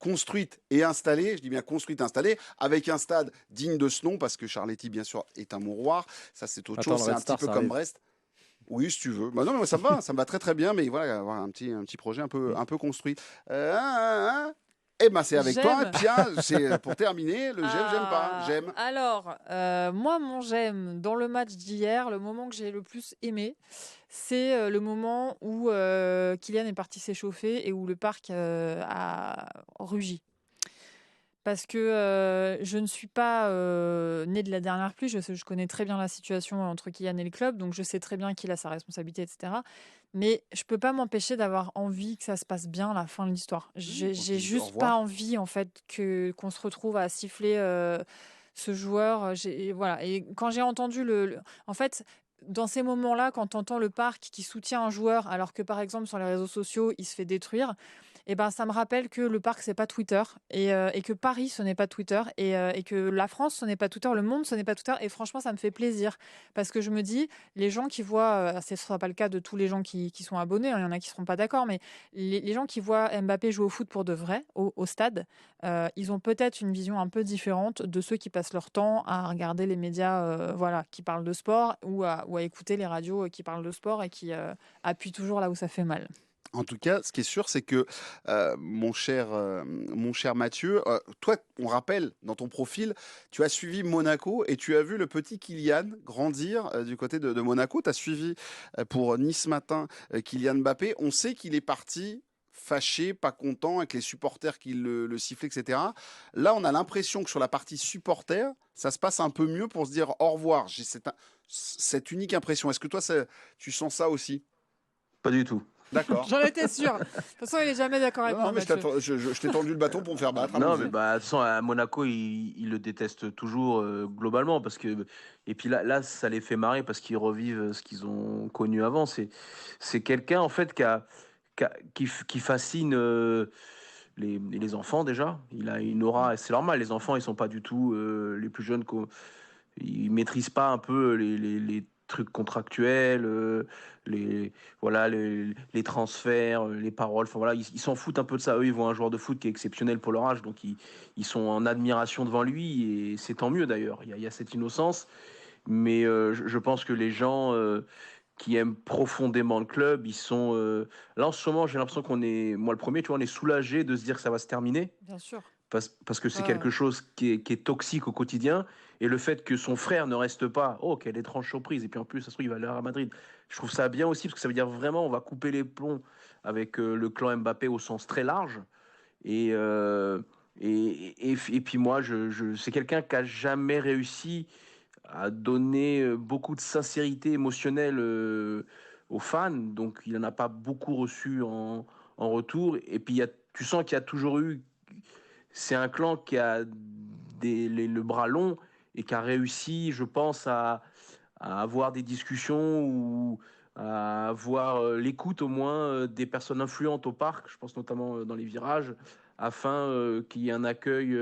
construite et installée, je dis bien construite et installée, avec un stade digne de ce nom, parce que Charletti, bien sûr, est un mouroir. Ça, c'est autre chose, c'est un petit peu comme Brest. Oui, si tu veux. Bah non, mais ça me va très très bien, mais voilà, avoir un petit projet un peu construit. Eh ben, c'est avec toi, Pia. C'est pour terminer, le j'aime pas. J'aime. Alors, moi, mon j'aime dans le match d'hier, le moment que j'ai le plus aimé, c'est le moment où Kylian est parti s'échauffer et où le parc a rugi. Parce que je ne suis pas née de la dernière pluie, je connais très bien la situation entre Kylian et le club, donc je sais très bien qu'il a sa responsabilité, etc. Mais je peux pas m'empêcher d'avoir envie que ça se passe bien à la fin de l'histoire. J'ai juste pas envie, en fait, qu'on se retrouve à siffler ce joueur. Voilà. Et quand j'ai entendu en fait, dans ces moments-là, quand tu entends le parc qui soutient un joueur, alors que par exemple sur les réseaux sociaux, il se fait détruire, et ben, ça me rappelle que le parc, c'est pas Twitter, et que Paris, ce n'est pas Twitter, et que la France, ce n'est pas Twitter, le monde, ce n'est pas Twitter. Et franchement, ça me fait plaisir, parce que je me dis, les gens qui voient, ce ne sera pas le cas de tous les gens qui sont abonnés, hein, il y en a qui ne seront pas d'accord, mais les gens qui voient Mbappé jouer au foot pour de vrai, au stade, ils ont peut-être une vision un peu différente de ceux qui passent leur temps à regarder les médias voilà, qui parlent de sport, ou à écouter les radios qui parlent de sport et qui appuient toujours là où ça fait mal. En tout cas, ce qui est sûr, c'est que mon cher Mathieu, toi, on rappelle dans ton profil, tu as suivi Monaco et tu as vu le petit Kylian grandir du côté de Monaco. Tu as suivi pour Nice Matin Kylian Mbappé. On sait qu'il est parti fâché, pas content, avec les supporters qui le sifflaient, etc. Là, on a l'impression que sur la partie supporter, ça se passe un peu mieux pour se dire au revoir. J'ai cette unique impression. Est-ce que toi, tu sens ça aussi? Pas du tout. D'accord. J'en étais sûre. De toute façon, il n'est jamais d'accord avec moi. Mais je t'ai tendu le bâton pour me faire battre. Non, mais de toute façon, à Monaco, ils le détestent toujours globalement. Parce que, et puis là, ça les fait marrer parce qu'ils revivent ce qu'ils ont connu avant. C'est quelqu'un, en fait, qui fascine les enfants déjà. Il a une aura, c'est normal. Les enfants, ils sont pas du tout les plus jeunes. Ils maîtrisent pas un peu les trucs contractuels, les transferts, les paroles. Enfin voilà, ils s'en foutent un peu de ça. Eux, ils voient un joueur de foot qui est exceptionnel pour leur âge, donc ils sont en admiration devant lui et c'est tant mieux d'ailleurs. Il y a cette innocence, mais je pense que les gens qui aiment profondément le club, ils sont là en ce moment. J'ai l'impression qu'on est, moi le premier, tu vois, on est soulagé de se dire que ça va se terminer. Bien sûr. parce que c'est Ouais, quelque chose qui est toxique au quotidien. Et le fait que son frère ne reste pas, oh, quelle étrange surprise. Et puis en plus, ça se trouve, il va aller à Madrid. Je trouve ça bien aussi, parce que ça veut dire vraiment, on va couper les plombs avec le clan Mbappé au sens très large. Et, et puis moi, c'est quelqu'un qui a jamais réussi à donner beaucoup de sincérité émotionnelle aux fans. Donc il n'en a pas beaucoup reçu en retour. Et puis tu sens qu'il y a toujours eu... C'est un clan qui a le bras long et qui a réussi, je pense, à avoir des discussions ou à avoir l'écoute au moins des personnes influentes au parc, je pense notamment dans les virages, afin qu'il y ait un accueil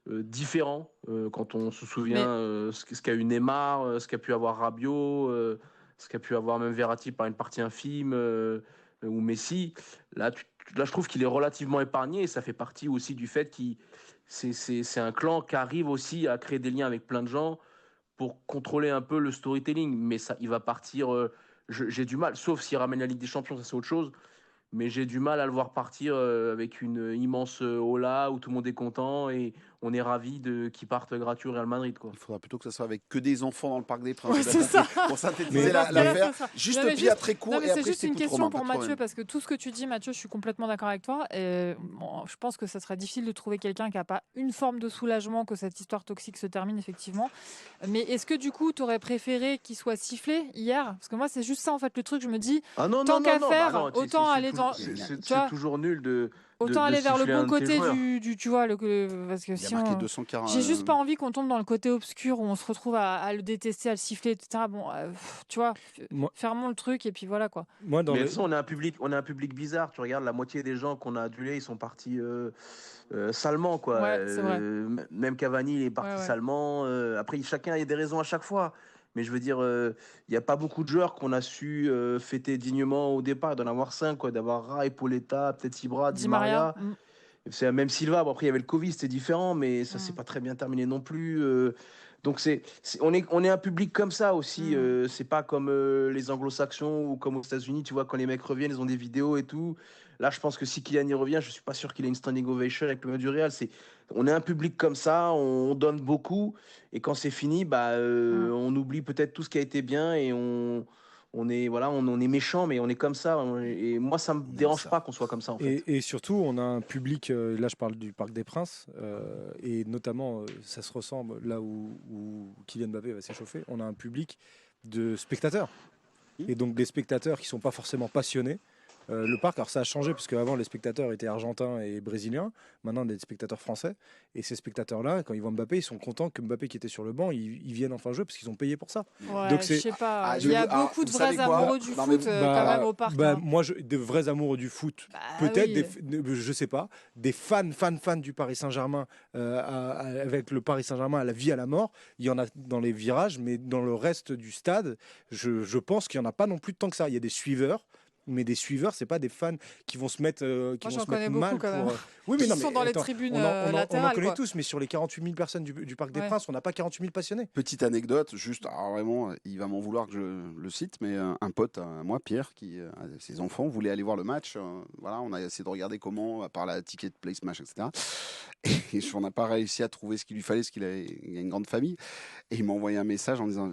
différent. Quand on se souvient mais ce qu'a eu Neymar, ce qu'a pu avoir Rabiot, ce qu'a pu avoir même Verratti par une partie infime, ou Messi, là je trouve qu'il est relativement épargné, et ça fait partie aussi du fait qu'il c'est un clan qui arrive aussi à créer des liens avec plein de gens pour contrôler un peu le storytelling. Mais ça, il va partir. J'ai du mal, sauf s'il ramène la Ligue des Champions, ça c'est autre chose. Mais j'ai du mal à le voir partir avec une immense hola où tout le monde est content et on est ravi qu'il parte gratuit au Real Madrid, quoi. Il faudra plutôt que ça soit avec que des enfants dans le Parc des Princes. Ouais, c'est ça. Pour synthétiser Mais l'affaire. Juste Non, mais Pia, très court. Non, mais Et c'est après, juste je une t'écoute, question Romain, pour pas de Mathieu, problème. parce que tout ce que tu dis, Mathieu, je suis complètement d'accord avec toi. Et, bon, je pense que ça serait difficile de trouver quelqu'un qui n'a pas une forme de soulagement que cette histoire toxique se termine, effectivement. Mais est-ce que du coup, tu aurais préféré qu'il soit sifflé hier? Parce que moi, c'est juste ça, en fait, le truc. Je me dis, Ah non, tant non, qu'à non, faire, bah non, autant aller dans. c'est toujours nul Autant de aller vers le siffler bon un de tes côté joueurs. tu vois, parce que Il a marqué sinon, 240. j'ai juste pas envie qu'on tombe dans le côté obscur où on se retrouve à le détester, à le siffler, etc. Bon, tu vois, Moi, fermons le truc et puis voilà quoi. moi dans Mais de les... toute façon, on a un public bizarre. Tu regardes, la moitié des gens qu'on a adulés, ils sont partis salement, quoi. Ouais, c'est vrai. Même Cavani, il est Ouais, parti ouais. salement. Après, chacun a des raisons à chaque fois. Mais je veux dire, il n'y a pas beaucoup de joueurs qu'on a su fêter dignement au départ. Il doit en avoir 5, quoi. D'avoir Rai, Pauletta, peut-être Ibra, Di Di Maria. Maria. C'est même Silva. Bon, après, il y avait le Covid, c'était différent, mais ça s'est pas très bien terminé non plus. Donc, on est un public comme ça aussi. C'est pas comme les Anglo-Saxons ou comme aux États-Unis. Tu vois, quand les mecs reviennent, ils ont des vidéos et tout. Là, je pense que si Kylian y revient, je suis pas sûr qu'il ait une standing ovation avec le maillot du Real. On est un public comme ça, on donne beaucoup. Et quand c'est fini, bah, on oublie peut-être tout ce qui a été bien et on est, voilà, on est méchant, mais on est comme ça. Et moi, ça me dérange pas qu'on soit comme ça, en fait. Et surtout, on a un public, là je parle du Parc des Princes, et notamment, ça se ressemble là où Kylian Mbappé va s'échauffer, on a un public de spectateurs. Et donc des spectateurs qui ne sont pas forcément passionnés. Le parc, alors ça a changé parce qu'avant les spectateurs étaient argentins et brésiliens, maintenant on a des spectateurs français. Et ces spectateurs-là, quand ils voient Mbappé, ils sont contents que Mbappé qui était sur le banc, ils viennent enfin jouer parce qu'ils ont payé pour ça. Ouais, Donc je sais pas. Ah, Il y a alors, beaucoup de vous vrais savez quoi amoureux du Non, mais foot quand même au parc. hein. Moi, de vrais amoureux du foot, Bah peut-être, oui. je sais pas, des fans du Paris Saint-Germain, avec le Paris Saint-Germain à la vie, à la mort, il y en a dans les virages, mais dans le reste du stade, je pense qu'il n'y en a pas non plus tant que ça. Il y a des suiveurs. Mais des suiveurs, c'est pas des fans qui vont se mettre, Moi, j'en connais beaucoup mal quand même. Oui, mais Qui non, sont mais dans les attends, tribunes on en latérales. connaît quoi. tous, mais sur les 48 000 personnes du Parc des Ouais. Princes, on n'a pas 48 000 passionnés. Petite anecdote, juste, alors vraiment, il va m'en vouloir que je le cite, mais un pote à moi, Pierre, qui a ses enfants, voulait aller voir le match. Voilà, on a essayé de regarder comment, à part la ticket de place match, etc. Et on n'a pas réussi à trouver ce qu'il lui fallait, parce qu'il a une grande famille. Et il m'a envoyé un message en disant...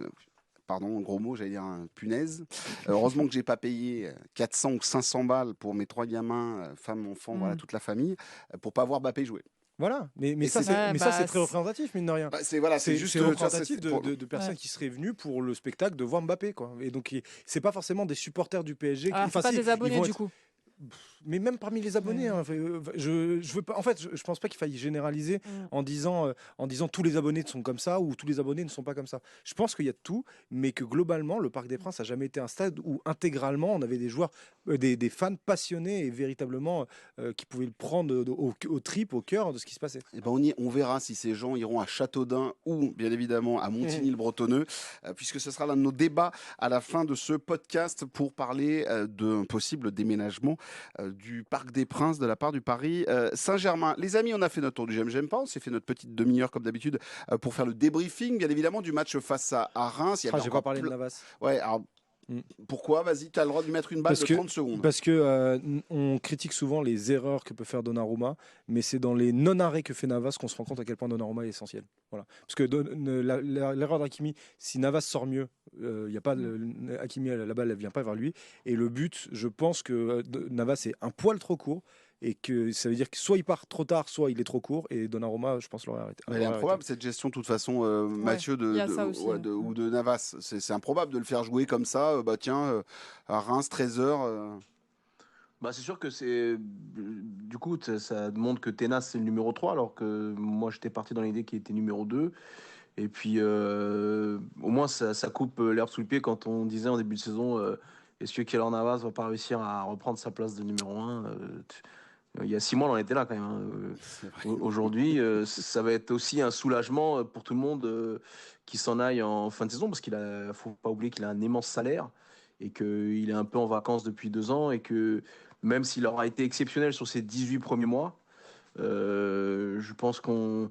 Pardon, gros mot, j'allais dire punaise. Heureusement que j'ai pas payé 400 ou 500 balles pour mes 3 gamins, femme, enfant, voilà, toute la famille, pour pas voir Mbappé jouer. Voilà, mais ça, c'est- c'est très représentatif, mine de rien. Bah, c'est juste représentatif pour- de personnes qui seraient venues pour le spectacle de voir Mbappé, quoi. Et donc, c'est pas forcément des supporters du PSG. Ah, c'est pas si, des ils abonnés vont du être- coup. Mais même parmi les abonnés, hein, je veux pas. En fait, je pense pas qu'il faille généraliser en disant tous les abonnés sont comme ça ou tous les abonnés ne sont pas comme ça. Je pense qu'il y a de tout, mais que globalement, le Parc des Princes a jamais été un stade où intégralement on avait des joueurs, des fans passionnés et véritablement qui pouvaient le prendre au tripes, au cœur de ce qui se passait. Eh ben on verra si ces gens iront à Châteaudun ou bien évidemment à Montigny-le-Bretonneux, puisque ce sera l'un de nos débats à la fin de ce podcast pour parler d'un possible déménagement du Parc des Princes de la part du Paris Saint-Germain. Les amis, on a fait notre tour du j'aime pas, on s'est fait notre petite demi-heure comme d'habitude pour faire le débriefing bien évidemment du match face à Reims. Il y avait J'ai encore pas parlé de Navas. Ouais, alors Pourquoi? Vas-y, tu as le droit de lui mettre une balle de 30 secondes. Parce que on critique souvent les erreurs que peut faire Donnarumma, mais c'est dans les non-arrêts que fait Navas qu'on se rend compte à quel point Donnarumma est essentiel. Voilà. Parce que l'erreur d'Hakimi, si Navas sort mieux, y a pas Hakimi, la balle ne vient pas vers lui. Et le but, je pense que Navas est un poil trop court. Et que ça veut dire que soit il part trop tard, soit il est trop court. Et Donnarumma, je pense, l'aurait arrêté. Elle est improbable cette gestion, de toute façon, Mathieu, ou de Navas. C'est improbable de le faire jouer comme ça. À Reims, 13h. C'est sûr que du coup, ça montre que Tenas, c'est le numéro 3, alors que moi, j'étais parti dans l'idée qu'il était numéro 2. Et puis, au moins, ça coupe l'herbe sous le pied quand on disait en début de saison est-ce que Keylor Navas va pas réussir à reprendre sa place de numéro 1 il y a 6 mois, on en était là quand même. Aujourd'hui, ça va être aussi un soulagement pour tout le monde qui s'en aille en fin de saison, parce faut pas oublier qu'il a un immense salaire et qu'il est un peu en vacances depuis 2 ans, et que même s'il aura été exceptionnel sur ses 18 premiers mois, je pense tout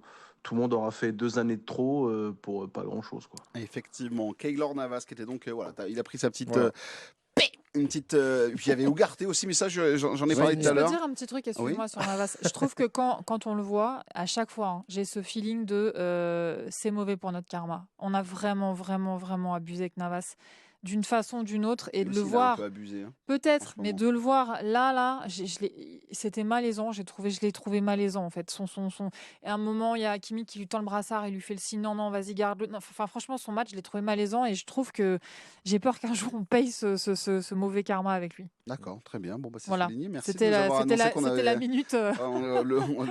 le monde aura fait 2 années de trop pour pas grand-chose, quoi. Effectivement, Keylor Navas qui était donc il a pris sa petite une petite puis il y avait Ugarte aussi, mais ça j'en ai parlé tout à l'heure. Je peux dire un petit truc, excuse-moi, sur Navas. Je trouve que quand on le voit, à chaque fois, j'ai ce feeling de c'est mauvais pour notre karma. On a vraiment, vraiment, vraiment abusé avec Navas d'une façon ou d'une autre, et de le voir, un peu abusé, hein, peut-être, mais de le voir là, c'était malaisant. Je l'ai trouvé malaisant en fait. Et à un moment, il y a Hakimi qui lui tend le brassard et lui fait le signe non, vas-y, garde-le. Enfin, franchement, son match, je l'ai trouvé malaisant, et je trouve que j'ai peur qu'un jour on paye ce mauvais karma avec lui. D'accord, très bien. Bon, c'est voilà. souligné. Merci. C'était la minute. On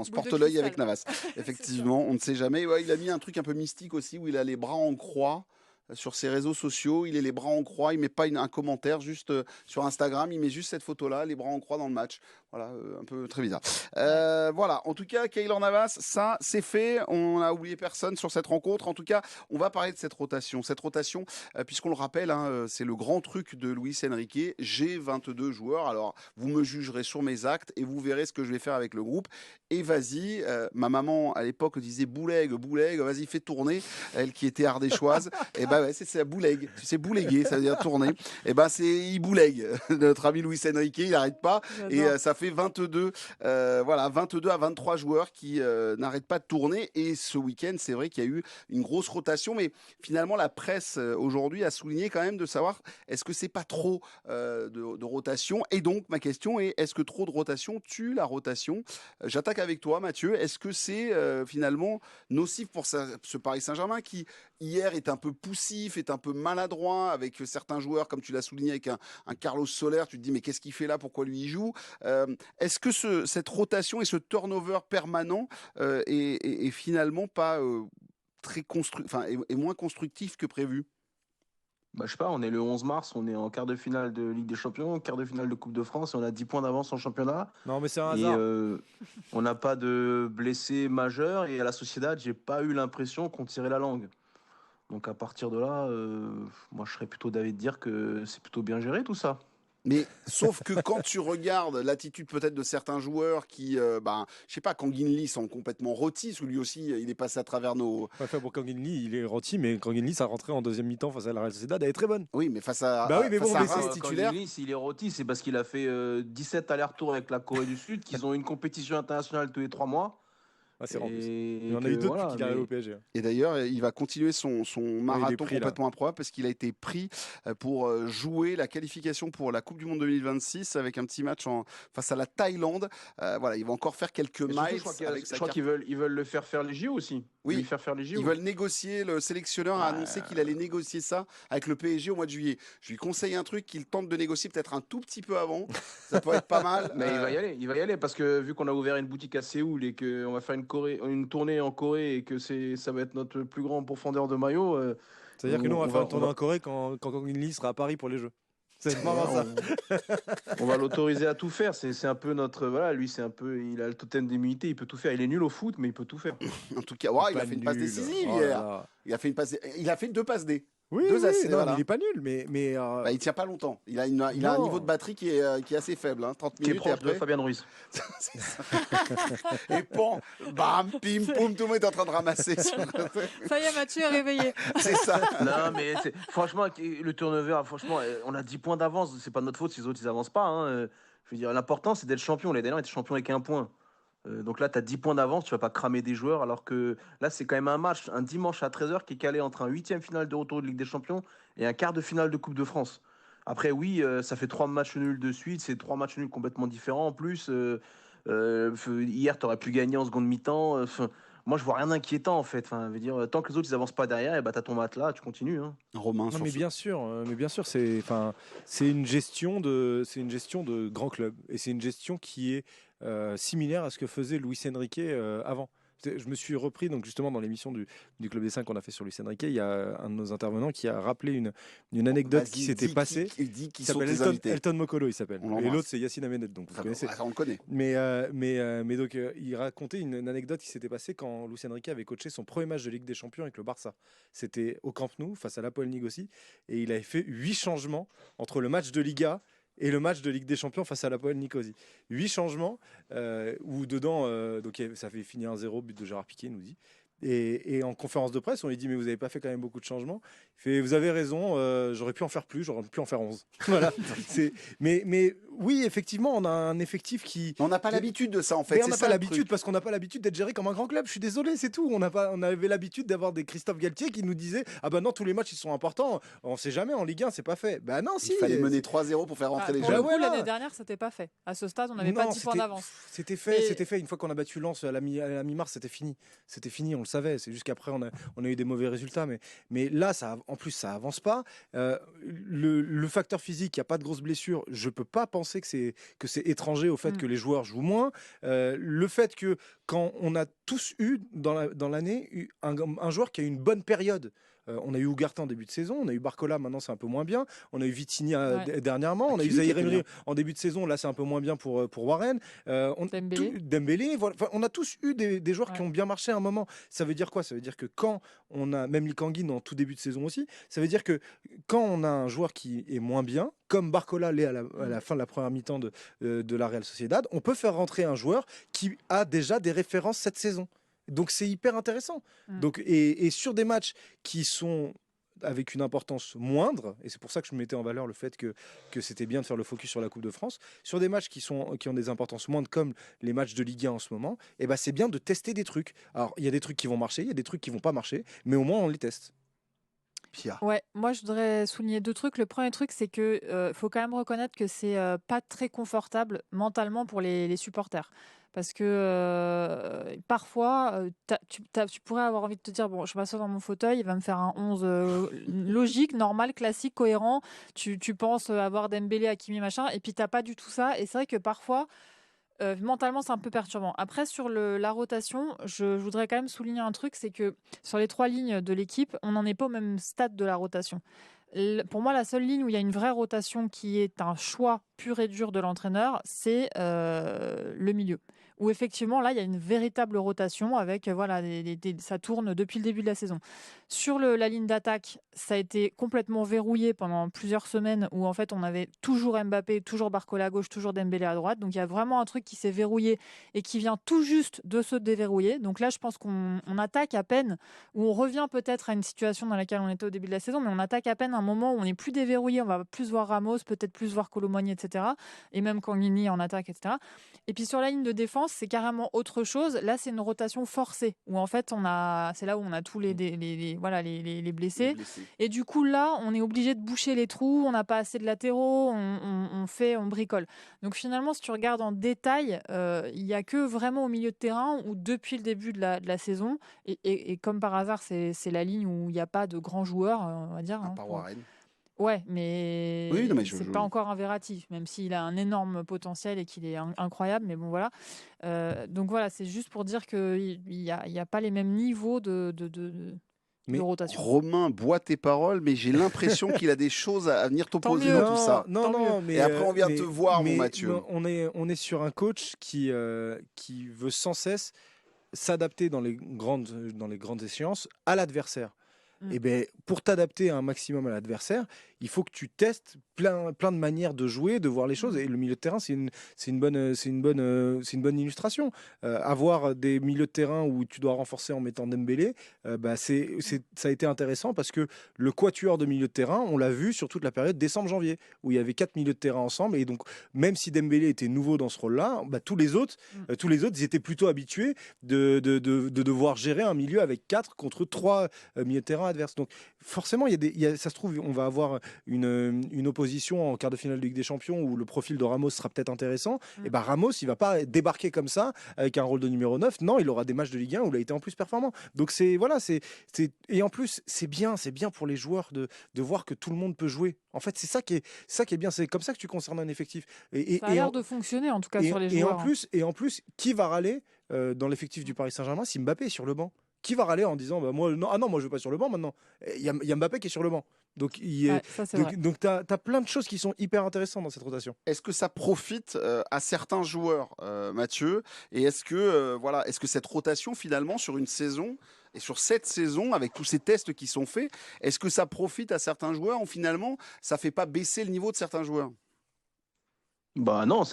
se porte l'œil avec Navas. Effectivement, on ne sait jamais. Ouais, il a mis un truc un peu mystique aussi, où il a les bras en croix. Sur ses réseaux sociaux, il est les bras en croix, il met pas un commentaire, juste sur Instagram, il met juste cette photo-là, les bras en croix dans le match. Voilà, un peu très bizarre. Voilà, en tout cas, Keylor Navas, ça c'est fait. On n'a oublié personne sur cette rencontre. En tout cas, on va parler de cette rotation. Cette rotation, puisqu'on le rappelle, c'est le grand truc de Luis Enrique. J'ai 22 joueurs. Alors, vous me jugerez sur mes actes et vous verrez ce que je vais faire avec le groupe. Et vas-y, ma maman à l'époque disait boulegue, vas-y, fais tourner. Elle qui était ardéchoise. Et c'est boulegue. Tu sais, bouleguer, ça veut dire tourner. Et il boulegue. Notre ami Luis Enrique, il n'arrête pas. J'adore. Et ça fait 22 à 23 joueurs qui n'arrêtent pas de tourner. Et ce week-end, c'est vrai qu'il y a eu une grosse rotation. Mais finalement, la presse aujourd'hui a souligné quand même de savoir est-ce que c'est pas trop de rotation. Et donc, ma question est, est-ce que trop de rotation tue la rotation? J'attaque avec toi, Mathieu. Est-ce que c'est finalement nocif pour ce Paris Saint-Germain qui, hier, est un peu poussif, est un peu maladroit avec certains joueurs, comme tu l'as souligné avec un Carlos Soler? Tu te dis, mais qu'est-ce qu'il fait là? Pourquoi lui il joue? Est-ce que cette rotation et ce turnover permanent est finalement pas très est moins constructif que prévu? Je sais pas, on est le 11 mars, on est en quart de finale de Ligue des Champions, quart de finale de Coupe de France, et on a 10 points d'avance en championnat. Non, mais c'est un hasard. Et on n'a pas de blessés majeurs, et à la Sociedad, j'ai pas eu l'impression qu'on tirait la langue. Donc à partir de là, moi je serais plutôt d'avis de dire que c'est plutôt bien géré tout ça. Mais sauf que quand tu regardes l'attitude peut-être de certains joueurs qui, je sais pas, Kanginli sont complètement rôtis, parce que lui aussi, il est passé à travers nos... Enfin, pour Kanginli, il est rôti, mais Kanginli, sa rentrée en deuxième mi-temps face à la Real Sociedad, elle est très bonne. Oui, mais face à titulaire... Kanginli, s'il est rôti, c'est parce qu'il a fait 17 allers-retours avec la Corée du Sud, qu'ils ont une compétition internationale tous les 3 mois. C'est il y en a eu deux depuis qu'il est arrivé au PSG. Et d'ailleurs, il va continuer son marathon complètement improbable, parce qu'il a été pris pour jouer la qualification pour la Coupe du Monde 2026 avec un petit match face à la Thaïlande. Il va encore faire quelques miles. Je crois qu'ils veulent le faire les JO aussi. Oui, ils veulent négocier. Le sélectionneur a annoncé qu'il allait négocier ça avec le PSG au mois de juillet. Je lui conseille un truc qu'il tente de négocier peut-être un tout petit peu avant. Ça pourrait être pas mal. Mais il va y aller parce que vu qu'on a ouvert une boutique à Séoul et qu'on va faire une tournée en Corée et que ça va être notre plus grand pourfendeur de maillots. C'est-à-dire que nous, on va faire une tournée en Corée quand Kanginli sera à Paris pour les Jeux. C'est marrant ça. On va l'autoriser à tout faire. C'est un peu notre. Voilà, lui, c'est un peu. Il a le totem d'immunité. Il peut tout faire. Il est nul au foot, mais il peut tout faire. En tout cas, il a fait une passe décisive hier. Il a fait 2 passes D. Oui, Deux oui, assists, non, voilà. mais il est pas nul, mais Bah, il tient pas longtemps. Il a un niveau de batterie qui est assez faible. 30 Qui est minutes et proche de après. Fabien Ruiz. C'est ça. Et bon, bam, pim, poum, tout le monde est en train de ramasser. Ça y est, Mathieu est réveillé. C'est ça. Non, mais franchement, le turnover, franchement, on a 10 points d'avance. C'est pas de notre faute si les autres ils avancent pas. Hein. Je veux dire, l'important c'est d'être champion. Les derniers étaient champions avec 1 point. Donc là, tu as 10 points d'avance, tu vas pas cramer des joueurs. Alors que là, c'est quand même un match, un dimanche à 13h qui est calé entre un 8e finale de retour de Ligue des Champions et un quart de finale de Coupe de France. Après, oui, ça fait 3 matchs nuls de suite. C'est 3 matchs nuls complètement différents en plus. Hier, tu aurais pu gagner en seconde mi-temps. Moi, je vois rien d'inquiétant en fait. Enfin, je veux dire, tant que les autres ils avancent pas derrière, et bah, tu as ton matelas, tu continues. Hein. Romain, non, sur mais ce- bien sûr, c'est une gestion de grand club et c'est une gestion qui est similaire à ce que faisait Luis Enrique avant. Je me suis repris donc justement dans l'émission du Club des 5 qu'on a fait sur Luis Enrique. Il y a un de nos intervenants qui a rappelé une anecdote Vas-y, qui s'était passée. Dis qui Il sont s'appelle tes invités. Elton Mokolo, il s'appelle. On Et l'embrasse. l'autre c'est Yacine Amenet, donc vous connaissez. On le connaît. Mais donc il racontait une anecdote qui s'était passée quand Luis Enrique avait coaché son premier match de Ligue des Champions avec le Barça. C'était au Camp Nou face à l'Apoel Nicosie et il avait fait 8 changements entre le match de Liga et le match de Ligue des Champions face à l'Apoel Nicosie. 8 changements où dedans donc ça fait finir 1-0, but de Gérard Piqué, il nous dit. Et en conférence de presse, on lui dit mais vous n'avez pas fait quand même beaucoup de changements. Il fait vous avez raison, j'aurais pu en faire plus, j'aurais pu en faire 11. Voilà. Mais oui, effectivement, on a un effectif qui. On n'a pas l'habitude de ça en fait. Mais on c'est n'a ça, pas le l'habitude truc. parce qu'on n'a pas l'habitude d'être géré comme un grand club. Je suis désolé, c'est tout. On avait l'habitude d'avoir des Christophe Galtier qui nous disaient ah ben non, tous les matchs ils sont importants. On sait jamais en Ligue 1, c'est pas fait. Ben non, si. Il fallait mener 3-0 pour faire rentrer les Pour jeunes. le coup, voilà. l'année dernière, c'était pas fait. À ce stade, on n'avait pas Non, 10 points d'avance. C'était fait, Mais- c'était fait. Une fois qu'on a battu Lens à la mi-mars, c'était fini. C'était fini, on le savait. C'est juste qu'après, on a eu des mauvais résultats. Mais là, en plus, ça avance pas. Le facteur physique, il n'y a pas de grosses blessures. Je peux pas penser que c'est étranger au fait que les joueurs jouent moins. Le fait que quand on a tous eu dans l'année un joueur qui a eu une bonne période. On a eu Ugarte en début de saison, on a eu Barcola, maintenant c'est un peu moins bien. On a eu Vitinha dernièrement, on a eu Zahir Emery en début de saison, là c'est un peu moins bien pour Warren. Dembélé, voilà. Enfin, on a tous eu des joueurs qui ont bien marché à un moment. Ça veut dire quoi? Ça veut dire que quand on a, même Likangin en tout début de saison aussi, ça veut dire que quand on a un joueur qui est moins bien, comme Barcola l'est à la fin de la première mi-temps de la Real Sociedad, on peut faire rentrer un joueur qui a déjà des références cette saison. Donc c'est hyper intéressant. Donc, et sur des matchs qui sont avec une importance moindre, et c'est pour ça que je mettais en valeur le fait que c'était bien de faire le focus sur la Coupe de France, sur des matchs qui ont des importances moindres comme les matchs de Ligue 1 en ce moment, et ben c'est bien de tester des trucs. Alors il y a des trucs qui vont marcher, il y a des trucs qui vont pas marcher, mais au moins on les teste. Pia. Ouais, moi je voudrais souligner 2 trucs. Le premier truc, c'est que faut quand même reconnaître que c'est pas très confortable mentalement pour les supporters. Parce que parfois, tu pourrais avoir envie de te dire bon, je m'assois dans mon fauteuil, il va me faire un 11 logique, normal, classique, cohérent. Tu penses avoir Dembélé, Hakimi, machin, et puis t'as pas du tout ça. Et c'est vrai que parfois, mentalement, c'est un peu perturbant. Après, sur la rotation, je voudrais quand même souligner un truc, c'est que sur les 3 lignes de l'équipe, on n'en est pas au même stade de la rotation. Pour moi, la seule ligne où il y a une vraie rotation qui est un choix pur et dur de l'entraîneur, c'est le milieu. Où effectivement, là, il y a une véritable rotation avec, voilà, ça tourne depuis le début de la saison. Sur la ligne d'attaque, ça a été complètement verrouillé pendant plusieurs semaines où en fait, on avait toujours Mbappé, toujours Barcola à gauche, toujours Dembélé à droite. Donc, il y a vraiment un truc qui s'est verrouillé et qui vient tout juste de se déverrouiller. Donc là, je pense qu'on attaque à peine, où on revient peut-être à une situation dans laquelle on était au début de la saison, mais on attaque à peine un moment où on n'est plus déverrouillé. On va plus voir Ramos, peut-être plus voir Kolo Muani, etc. Et même Kangini en attaque, etc. Et puis sur la ligne de défense, c'est carrément autre chose. Là, c'est une rotation forcée, où en fait, c'est là où on a tous les blessés. Et du coup, là, on est obligé de boucher les trous, on n'a pas assez de latéraux, on bricole. Donc finalement, si tu regardes en détail, il n'y a que vraiment au milieu de terrain où depuis le début de la saison, et comme par hasard, c'est la ligne où il n'y a pas de grands joueurs, on va dire. À part Warren. Ouais, mais, Oui, non, mais c'est pas encore un Verratti, même s'il a un énorme potentiel et qu'il est incroyable. Mais bon, voilà. Donc voilà, c'est juste pour dire qu'il n'y a pas les mêmes niveaux de rotation. Romain boit tes paroles, mais j'ai l'impression qu'il a des choses à venir t'opposer mieux. dans tout ça. Non, mais Et après, on vient te voir, mon Mathieu. On est sur un coach qui veut sans cesse s'adapter dans les grandes échéances à l'adversaire. Et ben, pour t'adapter un maximum à l'adversaire, il faut que tu testes plein de manières de jouer, de voir les choses. Et le milieu de terrain, c'est une bonne illustration. Avoir des milieux de terrain où tu dois renforcer en mettant Dembélé, ça a été intéressant parce que le quatuor de milieu de terrain, on l'a vu sur toute la période décembre-janvier, où il y avait 4 milieux de terrain ensemble. Et donc, même si Dembélé était nouveau dans ce rôle-là, tous les autres, ils étaient plutôt habitués de devoir gérer un milieu avec 4 contre 3 milieux de terrain adverses. Donc, forcément, ça se trouve, on va avoir une opposition en quart de finale de Ligue des Champions où le profil de Ramos sera peut-être intéressant. Et ben Ramos, il va pas débarquer comme ça avec un rôle de numéro 9. Non, il aura des matchs de Ligue 1 où il a été en plus performant. Donc et en plus c'est bien pour les joueurs de voir que tout le monde peut jouer. En fait, c'est ça qui est bien. C'est comme ça que tu concernes un effectif. Ça a l'air de fonctionner en tout cas sur les joueurs. Et en plus, qui va râler dans l'effectif du Paris Saint-Germain si Mbappé est sur le banc? Qui va râler en disant moi je vais pas sur le banc maintenant? Il y a Mbappé qui est sur le banc. Donc tu as plein de choses qui sont hyper intéressantes dans cette rotation. Est-ce que ça profite à certains joueurs, Mathieu? Et est-ce que cette rotation finalement sur une saison et sur cette saison, avec tous ces tests qui sont faits, est-ce que ça profite à certains joueurs ou finalement ça fait pas baisser le niveau de certains joueurs? Bah non,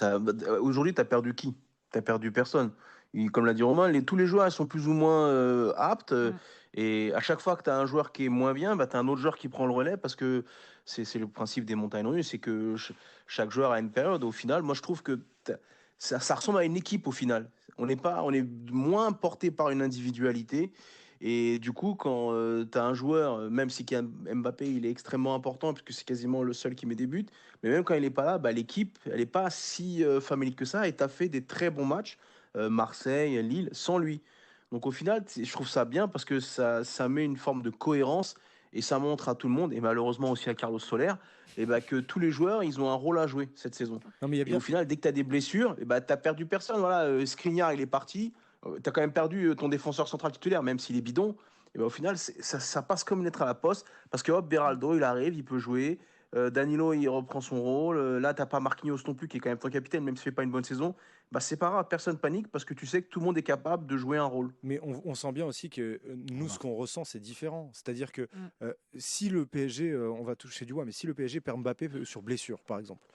aujourd'hui, tu as perdu qui? Tu as perdu personne. Comme l'a dit Romain, tous les joueurs sont plus ou moins aptes. Et à chaque fois que tu as un joueur qui est moins bien, tu as un autre joueur qui prend le relais parce que c'est le principe des montagnes russes, c'est que chaque joueur a une période. Au final, moi, je trouve que ça ressemble à une équipe au final. On est moins porté par une individualité. Et du coup, quand tu as un joueur, même si Mbappé, il est extrêmement important, puisque c'est quasiment le seul qui met des buts, mais même quand il n'est pas là, l'équipe, elle n'est pas si famélique que ça, et tu as fait des très bons matchs, Marseille, Lille, sans lui. Donc au final, je trouve ça bien, parce que ça met une forme de cohérence, et ça montre à tout le monde, et malheureusement aussi à Carlos Soler, que tous les joueurs, ils ont un rôle à jouer cette saison. Et au final, dès que tu as des blessures, tu n'as perdu personne. Voilà, Skriniar, il est parti. Tu as quand même perdu ton défenseur central titulaire, même s'il est bidon. Et au final, ça passe comme une lettre à la poste, parce que Beraldo, il arrive, il peut jouer. Danilo, il reprend son rôle. Là, tu n'as pas Marquinhos non plus, qui est quand même ton capitaine, même s'il ne fait pas une bonne saison. C'est pas grave, personne panique, parce que tu sais que tout le monde est capable de jouer un rôle. Mais on sent bien aussi que nous, ce qu'on ressent, c'est différent. C'est-à-dire que si le PSG, on va toucher du bois, mais si le PSG perd Mbappé sur blessure, par exemple,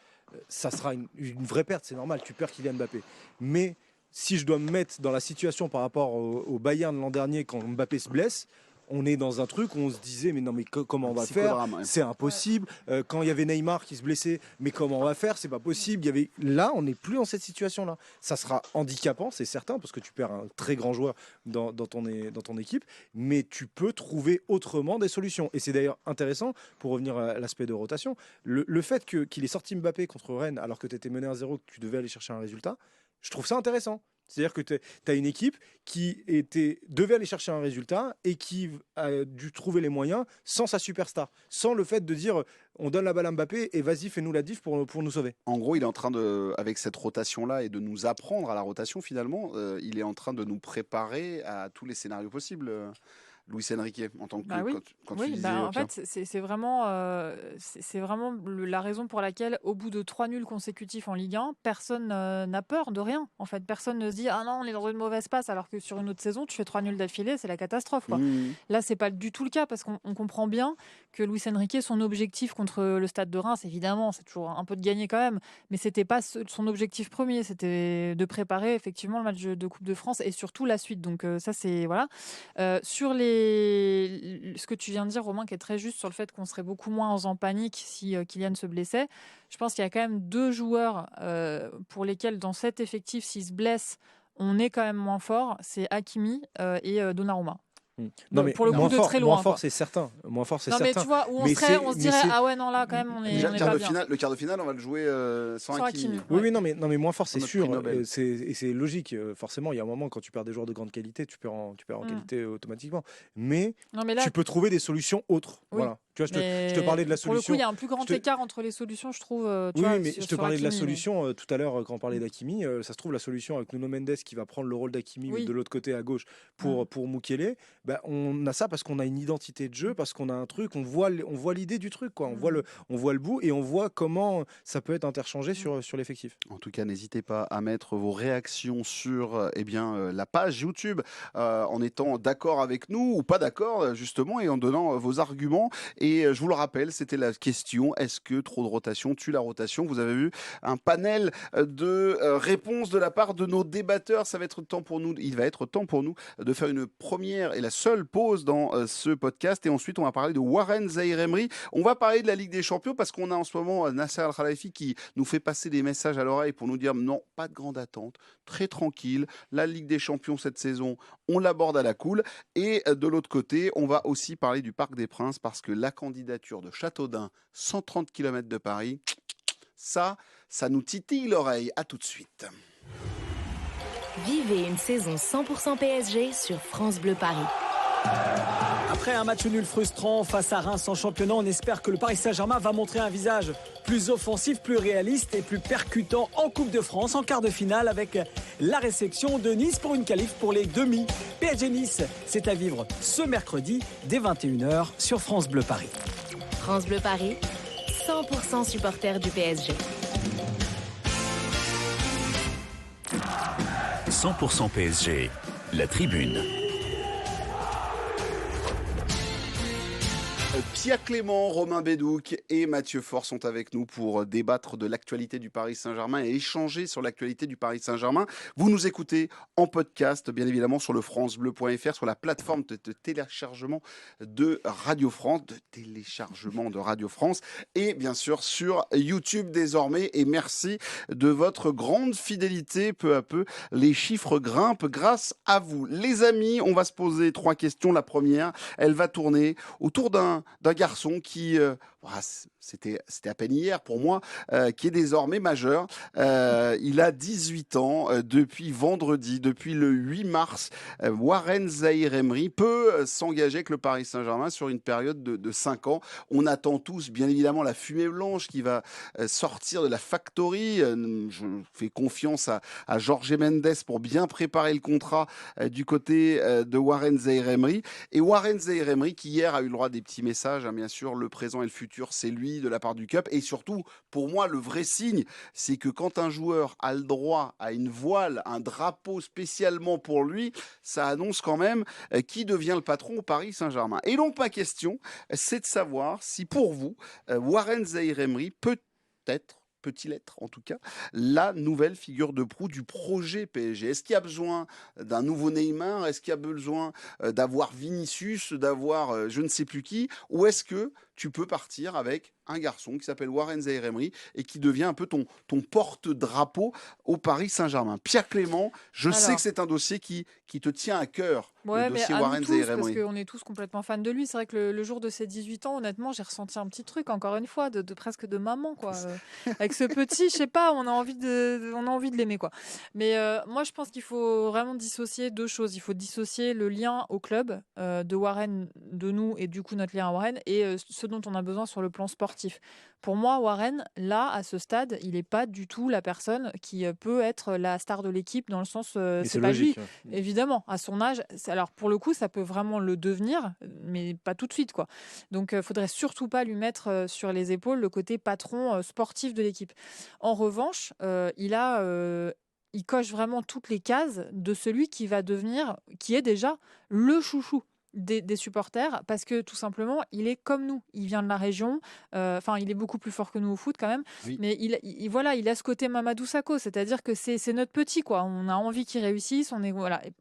ça sera une vraie perte, c'est normal, tu perds Kylian Mbappé. Mais si je dois me mettre dans la situation par rapport au Bayern l'an dernier, quand Mbappé se blesse, on est dans un truc où on se disait mais non mais comment on va faire, c'est impossible. Quand il y avait Neymar qui se blessait, mais comment on va faire, c'est pas possible. Là, on n'est plus dans cette situation-là. Ça sera handicapant, c'est certain, parce que tu perds un très grand joueur dans ton équipe, mais tu peux trouver autrement des solutions. Et c'est d'ailleurs intéressant, pour revenir à l'aspect de rotation, le fait qu'il ait sorti Mbappé contre Rennes alors que tu étais mené 1-0, que tu devais aller chercher un résultat, je trouve ça intéressant. C'est-à-dire que tu as une équipe qui devait aller chercher un résultat et qui a dû trouver les moyens sans sa superstar, sans le fait de dire on donne la balle à Mbappé et vas-y, fais-nous la diff pour nous sauver. En gros, il est en train avec cette rotation-là et de nous apprendre à la rotation finalement, il est en train de nous préparer à tous les scénarios possibles. Luis Enrique, en tant que quand tu disais, en fait, c'est vraiment la raison pour laquelle, au bout de 3 nuls consécutifs en Ligue 1, personne n'a peur de rien. En fait, personne ne se dit ah non, on est dans une mauvaise passe, alors que sur une autre saison, tu fais 3 nuls d'affilée, c'est la catastrophe. Là, c'est pas du tout le cas, parce qu'on comprend bien que Luis Enrique, son objectif contre le Stade de Reims, évidemment, c'est toujours un peu de gagner quand même, mais c'était pas son objectif premier, c'était de préparer effectivement le match de Coupe de France et surtout la suite. Donc ça, c'est voilà. Sur ce que tu viens de dire, Romain, qui est très juste sur le fait qu'on serait beaucoup moins en panique si Kylian se blessait. Je pense qu'il y a quand même 2 joueurs pour lesquels, dans cet effectif, s'ils se blessent, on est quand même moins fort. C'est Hakimi et Donnarumma. Non, mais pour le coup, de très loin. Moins fort, c'est certain. Moins fort, c'est certain. Mais tu vois, où on se dirait, ah ouais, non, là, quand même, on est pas bien. Le quart de finale, on va le jouer sans Hakimi. Oui, non, mais moins fort, c'est sûr. Et c'est logique. Forcément, il y a un moment, quand tu perds des joueurs de grande qualité, tu perds en qualité automatiquement. Mais là, tu peux trouver des solutions autres. Oui. Voilà. Tu vois, je te parlais de la pour le coup, solution. il y a un plus grand écart entre les solutions, je trouve. Oui, mais je te parlais de la solution tout à l'heure quand on parlait d'Hakimi. Ça se trouve, la solution avec Nuno Mendes qui va prendre le rôle d'Hakimi de l'autre côté à gauche pour Mukele, on a ça parce qu'on a une identité de jeu, parce qu'on a un truc, on voit l'idée du truc, quoi. On voit le bout et on voit comment ça peut être interchangé sur l'effectif. En tout cas, n'hésitez pas à mettre vos réactions sur la page YouTube en étant d'accord avec nous ou pas d'accord, justement, et en donnant vos arguments. Et je vous le rappelle, c'était la question, est-ce que trop de rotation tue la rotation? Vous avez vu un panel de réponses de la part de nos débatteurs. Il va être temps pour nous de faire une première et la seule pause dans ce podcast. Et ensuite, on va parler de Warren Zaïre-Emery. On va parler de la Ligue des Champions parce qu'on a en ce moment Nasser Al-Khelaifi qui nous fait passer des messages à l'oreille pour nous dire non, pas de grande attente, très tranquille. La Ligue des Champions cette saison, on l'aborde à la cool. Et de l'autre côté, on va aussi parler du Parc des Princes parce que la candidature de Châteaudun, 130 km de Paris, ça nous titille l'oreille. À tout de suite. Vivez une saison 100% PSG sur France Bleu Paris. Après un match nul frustrant face à Reims en championnat, on espère que le Paris Saint-Germain va montrer un visage plus offensif, plus réaliste et plus percutant en Coupe de France en quart de finale avec la réception de Nice pour une qualif pour les demi. PSG Nice, c'est à vivre ce mercredi dès 21h sur France Bleu Paris. France Bleu Paris, 100% supporter du PSG. 100% PSG, la tribune. Pia Clément, Romain Bédouc et Mathieu Faure sont avec nous pour débattre de l'actualité du Paris Saint-Germain et échanger sur l'actualité du Paris Saint-Germain. Vous nous écoutez en podcast, bien évidemment, sur le francebleu.fr, sur la plateforme de téléchargement de Radio France, et bien sûr sur YouTube désormais. Et merci de votre grande fidélité. Peu à peu, les chiffres grimpent grâce à vous. Les amis, on va se poser 3 questions. La première, elle va tourner autour d'un garçon qui, c'était à peine hier pour moi, qui est désormais majeur. Il a 18 ans depuis vendredi, depuis le 8 mars. Warren Zaïre-Emery peut s'engager avec le Paris Saint-Germain sur une période de 5 ans. On attend tous, bien évidemment, la fumée blanche qui va sortir de la factory. Je fais confiance à Jorge Mendes pour bien préparer le contrat du côté de Warren Zaïre-Emery. Et Warren Zaïre-Emery qui hier a eu le droit à des petits messages, bien sûr, le présent et le futur, c'est lui de la part du CUP. Et surtout, pour moi, le vrai signe, c'est que quand un joueur a le droit à une voile, un drapeau spécialement pour lui, ça annonce quand même qui devient le patron au Paris Saint-Germain. Et donc, ma question, c'est de savoir si pour vous, Warren Zaïre-Emery peut-il être, en tout cas, la nouvelle figure de proue du projet PSG? Est-ce qu'il y a besoin d'un nouveau Neymar? Est-ce qu'il y a besoin d'avoir Vinicius, d'avoir je ne sais plus qui? Ou est-ce que tu peux partir avec un garçon qui s'appelle Warren Zaïre-Emery et qui devient un peu ton porte-drapeau au Paris Saint-Germain? Pierre Clément, je sais que c'est un dossier qui te tient à cœur, le dossier Warren Zaïre-Emery. Parce qu'on est tous complètement fans de lui. C'est vrai que le jour de ses 18 ans, honnêtement, j'ai ressenti un petit truc, encore une fois, de presque de maman, quoi. Avec ce petit, je sais pas, on a envie de l'aimer, quoi. Mais moi, je pense qu'il faut vraiment dissocier 2 choses. Il faut dissocier le lien au club de Warren, de nous, et du coup notre lien à Warren, et ce dont on a besoin sur le plan sportif. Pour moi, Warren, là, à ce stade, il n'est pas du tout la personne qui peut être la star de l'équipe, dans le sens, c'est pas logique, lui, évidemment, à son âge. Alors, pour le coup, ça peut vraiment le devenir, mais pas tout de suite, quoi. Donc, il faudrait surtout pas lui mettre sur les épaules le côté patron sportif de l'équipe. En revanche, il coche vraiment toutes les cases de celui qui est déjà le chouchou des supporters, parce que tout simplement il est comme nous, il vient de la région, il est beaucoup plus fort que nous au foot quand même, oui. Mais il a ce côté Mamadou Sakho, c'est-à-dire que c'est notre petit, quoi. On a envie qu'il réussisse,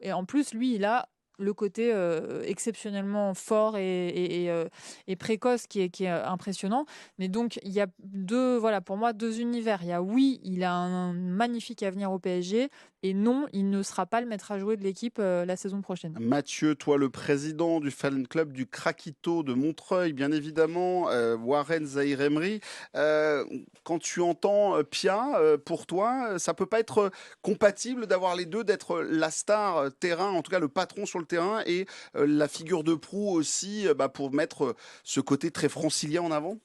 et en plus lui il a le côté exceptionnellement fort et précoce qui est impressionnant. Mais donc, il y a pour moi, 2 univers. Il a un magnifique avenir au PSG, et non, il ne sera pas le maître à jouer de l'équipe la saison prochaine. Mathieu, toi, le président du fan club du Krakito de Montreuil, bien évidemment, Warren Zaïre-Emery, quand tu entends Pia, pour toi, ça peut pas être compatible d'avoir les deux, d'être la star terrain, en tout cas le patron sur le terrain et la figure de proue aussi pour mettre ce côté très francilien en avant?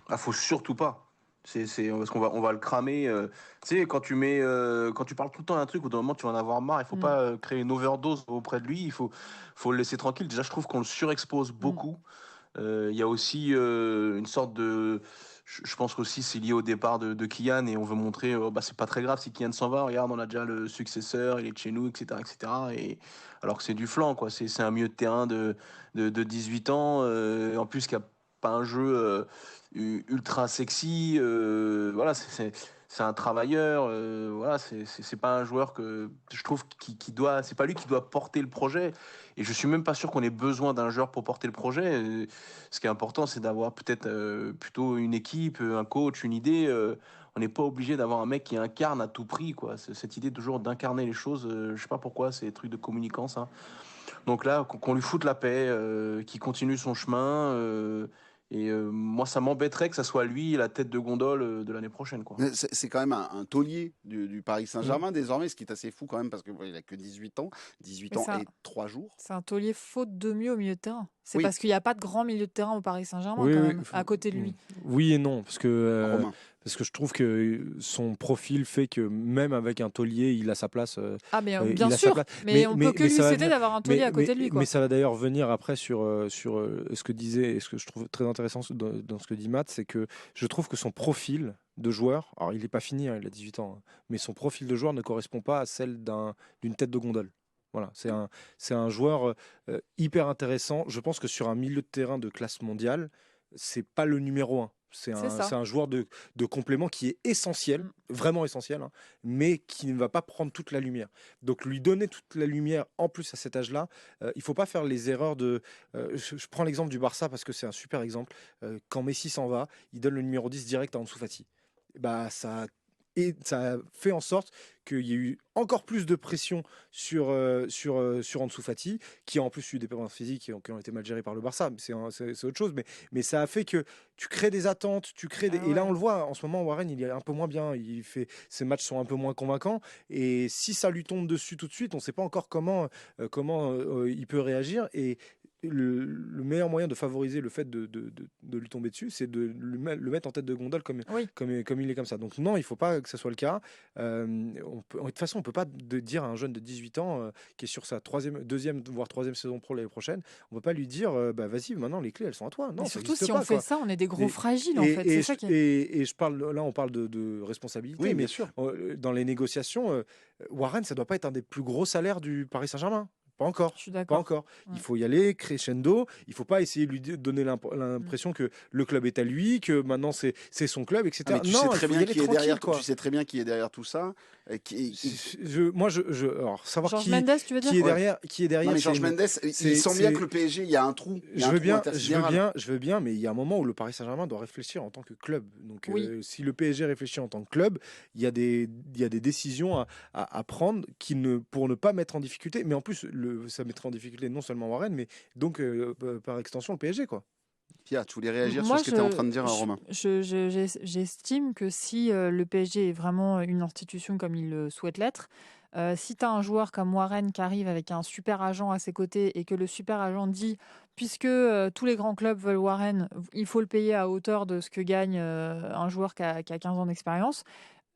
Ah, faut surtout pas. Parce qu'on va le cramer. Tu sais, quand tu parles tout le temps d'un truc, au bout d'un moment, tu vas en avoir marre. Il faut pas créer une overdose auprès de lui. Faut le laisser tranquille. Déjà, je trouve qu'on le surexpose beaucoup. Il y a aussi une sorte de. Je pense qu'aussi c'est lié au départ de Kylian et on veut montrer, c'est pas très grave si Kylian s'en va. Regarde, on a déjà le successeur, il est de chez nous, etc., etc. Et alors que c'est du flanc, quoi. C'est un milieu de terrain de 18 ans. En plus, qui a pas un jeu ultra sexy. Voilà, c'est un travailleur. Voilà, c'est pas un joueur que je trouve qui doit. C'est pas lui qui doit porter le projet. Et je suis même pas sûr qu'on ait besoin d'un joueur pour porter le projet. Ce qui est important, c'est d'avoir peut-être plutôt une équipe, un coach, une idée. On n'est pas obligé d'avoir un mec qui incarne à tout prix, quoi. Cette idée toujours d'incarner les choses. Je sais pas pourquoi, c'est des trucs de communicants, ça. Donc là, qu'on lui foute la paix, qu'il continue son chemin. Moi, ça m'embêterait que ça soit lui la tête de gondole de l'année prochaine, quoi. C'est quand même un taulier du Paris Saint-Germain désormais, ce qui est assez fou quand même parce qu'il n'a que 18 ans. 18 ans et 3 jours. C'est un taulier faute de mieux au milieu de terrain. C'est Oui. parce qu'il n'y a pas de grand milieu de terrain au Paris Saint-Germain Oui, quand oui, même, à côté de lui. Oui et non, parce que Romain. je trouve que son profil fait que même avec un taulier, il a sa place. Ah, mais il bien a sa sûr, place. mais on peut que lui ça va souhaiter venir- d'avoir un taulier à côté de lui, quoi. Mais ça va d'ailleurs venir après sur ce que disait, et ce que je trouve très intéressant dans ce que dit Matt, c'est que je trouve que son profil de joueur, alors il n'est pas fini, il a 18 ans, mais son profil de joueur ne correspond pas à celle d'une tête de gondole. Voilà, c'est un joueur hyper intéressant. Je pense que sur un milieu de terrain de classe mondiale, c'est pas le numéro 1. C'est un joueur de complément qui est essentiel, vraiment essentiel, hein, mais qui ne va pas prendre toute la lumière. Donc lui donner toute la lumière en plus à cet âge-là, il ne faut pas faire les erreurs de... je prends l'exemple du Barça parce que c'est un super exemple. Quand Messi s'en va, il donne le numéro 10 direct à Ansu Fati. Et ça a fait en sorte qu'il y ait eu encore plus de pression sur Ansu Fati, qui a en plus eu des problèmes physiques qui ont été mal gérés par le Barça. C'est autre chose, mais ça a fait que tu crées des attentes, et là on le voit, en ce moment Warren il est un peu moins bien, ses matchs sont un peu moins convaincants, et si ça lui tombe dessus tout de suite, on ne sait pas encore comment il peut réagir, et le meilleur moyen de favoriser le fait de lui tomber dessus, c'est de le mettre en tête de gondole comme il est comme ça. Donc non, il ne faut pas que ça soit le cas. De toute façon, on ne peut pas dire à un jeune de 18 ans qui est sur sa deuxième, voire troisième saison pro l'année prochaine, on ne peut pas lui dire vas-y, maintenant les clés elles sont à toi. Non, surtout si on fait ça, on est des gros fragiles en fait. C'est ça et on parle de responsabilité, oui, mais bien sûr. Dans les négociations, Warren, ça ne doit pas être un des plus gros salaires du Paris Saint-Germain. Pas encore. Je suis d'accord. Pas encore. Ouais. Il faut y aller crescendo. Il ne faut pas essayer de lui donner l'impression que le club est à lui, que maintenant c'est son club, etc. Ah, mais tu sais très bien qui est derrière. Tu sais très bien qui est derrière tout ça. Alors savoir Georges Mendes, tu veux dire qui est derrière. Non, mais Georges Mendes, il sent bien que le PSG, il y a un trou. Je veux bien, mais il y a un moment où le Paris Saint-Germain doit réfléchir en tant que club. Donc, si le PSG réfléchit en tant que club, il y a des décisions à prendre pour ne pas mettre en difficulté. Mais en plus, ça mettrait en difficulté non seulement Warren, mais donc par extension le PSG, quoi. Pia, tu voulais réagir sur ce que tu es en train de dire, Romain? J'estime que si le PSG est vraiment une institution comme il le souhaite l'être, si tu as un joueur comme Warren qui arrive avec un super agent à ses côtés et que le super agent dit, puisque tous les grands clubs veulent Warren, il faut le payer à hauteur de ce que gagne un joueur qui a 15 ans d'expérience,